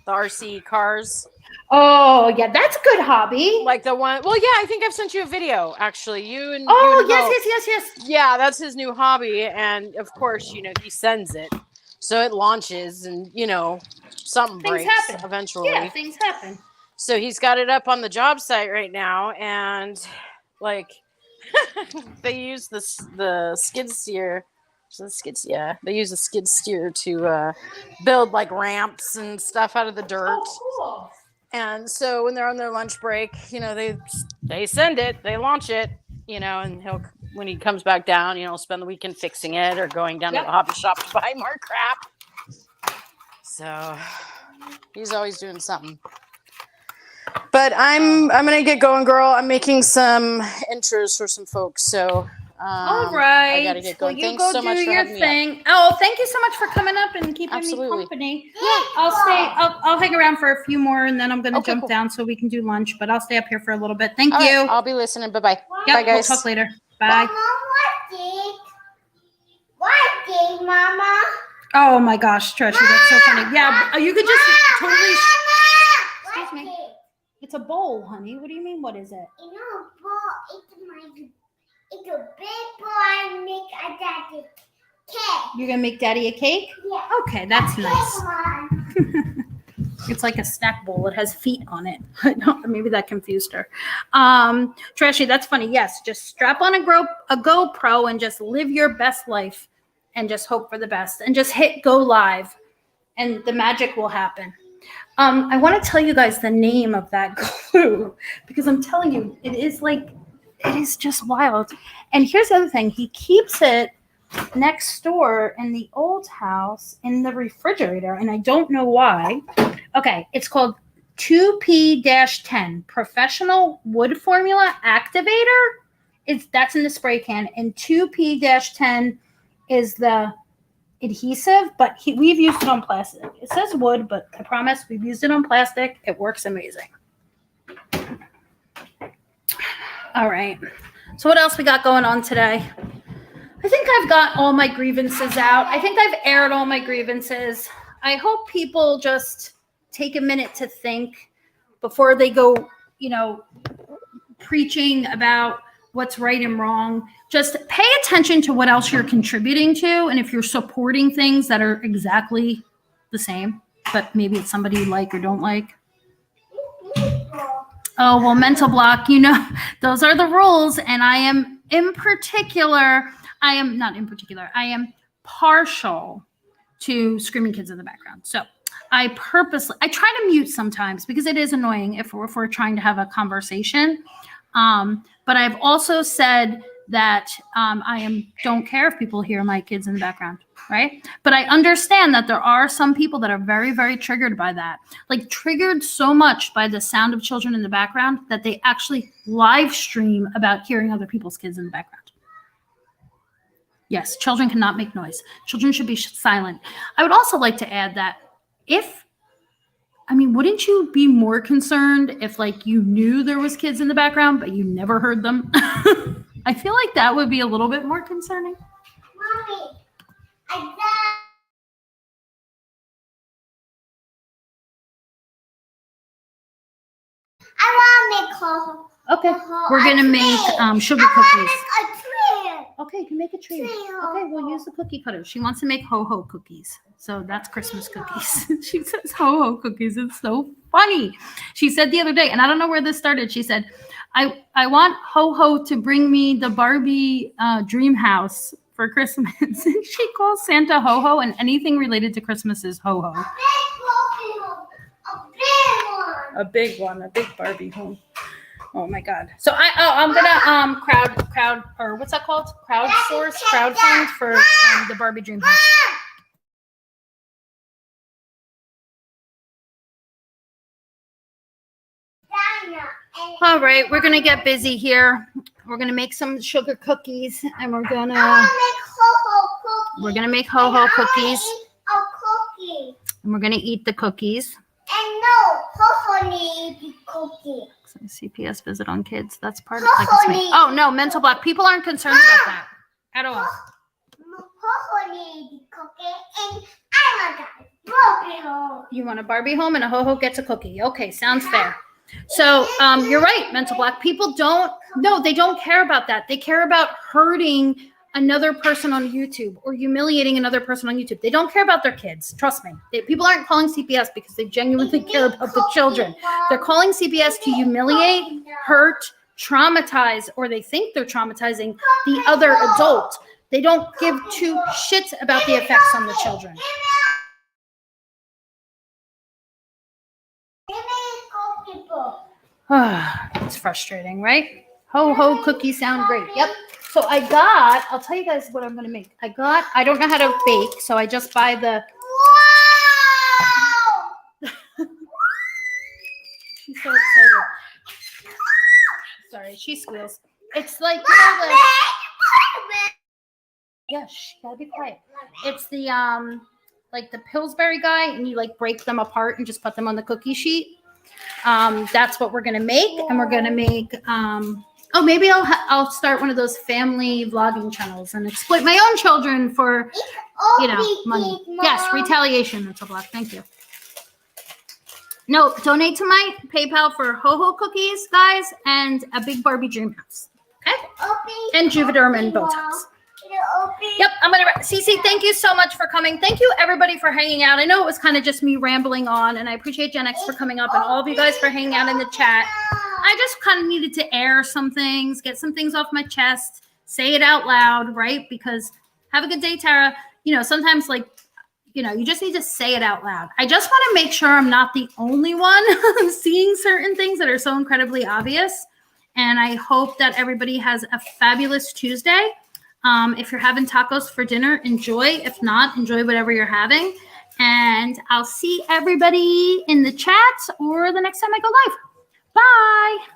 C: the RC cars.
A: Oh, yeah, that's a good hobby.
C: Like the one, well, yeah, I think I've sent you a video, actually. Yes. Yeah, that's his new hobby. And, of course, he sends it. So it launches and, something breaks eventually.
A: Yeah, things happen.
C: So he's got it up on the job site right now, and like they use the skid steer. They use a skid steer to build like ramps and stuff out of the dirt.
A: Oh, cool.
C: And so when they're on their lunch break, they send it, they launch it, and when he comes back down, spend the weekend fixing it or going down to the hobby shop to buy more crap. So he's always doing something. But I'm gonna get going, girl. I'm making some intros for some folks, so
A: all right.
C: I gotta get going.
A: Well,
C: Thanks so much for having me.
A: Oh, thank you so much for coming up and keeping me company. Yeah, I'll hang around for a few more, and then I'm gonna jump down so we can do lunch. But I'll stay up here for a little bit. Thank you.
C: Right, I'll be listening. Bye.
A: Bye, guys. We'll talk later. Bye.
B: What, Mama?
A: Oh my gosh, Trisha, that's so funny. Yeah, you could just totally. Excuse me. It's a bowl, honey. What do you mean? What is it?
B: It's not a bowl. It's a big bowl. I make a daddy cake.
A: You're gonna make Daddy a cake?
B: Yeah.
A: Okay, that's nice. It's like a snack bowl. It has feet on it. Maybe that confused her. Trashy, that's funny. Yes, just strap on a GoPro and just live your best life and just hope for the best and just hit go live and the magic will happen. I want to tell you guys the name of that glue because I'm telling you, it is just wild. And here's the other thing. He keeps it next door in the old house in the refrigerator, and I don't know why. Okay, it's called 2P-10 Professional Wood Formula Activator. That's in the spray can, and 2P-10 is the adhesive, but we've used it on plastic. It says wood, but I promise we've used it on plastic. It works amazing. All right. So what else we got going on today? I think I've got all my grievances out. I think I've aired all my grievances. I hope people just take a minute to think before they go, preaching about what's right and wrong. Just pay attention to what else you're contributing to. And if you're supporting things that are exactly the same, but maybe it's somebody you like or don't like. Oh, well, mental block, those are the rules. And I am partial to screaming kids in the background. So I try to mute sometimes because it is annoying if we're trying to have a conversation. But I've also said that don't care if people hear my kids in the background, right? But I understand that there are some people that are very, very triggered by that, like triggered so much by the sound of children in the background that they actually live stream about hearing other people's kids in the background. Yes, children cannot make noise. Children should be silent. I would also like to add that wouldn't you be more concerned if you knew there was kids in the background, but you never heard them? I feel like that would be a little bit more concerning.
B: Mommy, I want to make ho-ho.
A: Okay, we're going to make sugar cookies.
B: A tree.
A: Okay, you can make a tree. Okay, we'll use the cookie cutter. She wants to make ho-ho cookies. So that's Christmas cookies. She says ho-ho cookies. It's so funny. She said the other day, and I don't know where this started. She said, I want ho-ho to bring me the Barbie dream house for Christmas. And she calls Santa ho-ho, and anything related to Christmas is ho-ho. A big one, a big Barbie home. Oh my God. So I'm gonna crowd or what's that called? Crowdfund for the Barbie dream house. All right, we're gonna get busy here. We're gonna make some sugar cookies, and we're gonna make ho-ho cookies. And we're gonna eat the cookies.
B: And no, ho-ho need the cookie.
A: CPS visit on kids. That's part of me. Oh no, mental block. People aren't concerned about that at all.
B: Ho-ho need the cookie, and I want a Barbie home.
A: You want a Barbie home, and a ho-ho gets a cookie. Okay, sounds fair. So you're right, mental block. People they don't care about that. They care about hurting another person on YouTube or humiliating another person on YouTube. They don't care about their kids. Trust me. People aren't calling CPS because they genuinely care about the children. They're calling CPS to humiliate, hurt, traumatize, or they think they're traumatizing the other adult. They don't give two shits about the effects on the children. It's frustrating, right? Ho-ho cookies sound great. Yep. So I'll tell you guys what I'm going to make. I don't know how to bake, so I just buy the.
B: Wow!
A: She's so excited. Sorry, she squeals. It's like, yeah, gotta be quiet. It's the, like the Pillsbury guy, and you break them apart and just put them on the cookie sheet. That's what we're going to make. And we're going to make, maybe I'll start one of those family vlogging channels and exploit my own children for, money. Yes, retaliation. That's a block. Thank you. No, donate to my PayPal for ho-ho cookies, guys, and a big Barbie dream house. Okay? And Juvederm and Botox. Yep, I'm gonna. Cece, thank you so much for coming. Thank you everybody for hanging out. I know it was kind of just me rambling on, and I appreciate Gen X for coming up and all of you guys for hanging out in the chat. I just kind of needed to air some things, get some things off my chest, say it out loud, right? Because have a good day, Tara. You know, sometimes like, you know, you just need to say it out loud. I just want to make sure I'm not the only one seeing certain things that are so incredibly obvious. And I hope that everybody has a fabulous Tuesday. If you're having tacos for dinner, enjoy. If not, enjoy whatever you're having. And I'll see everybody in the chat or the next time I go live. Bye.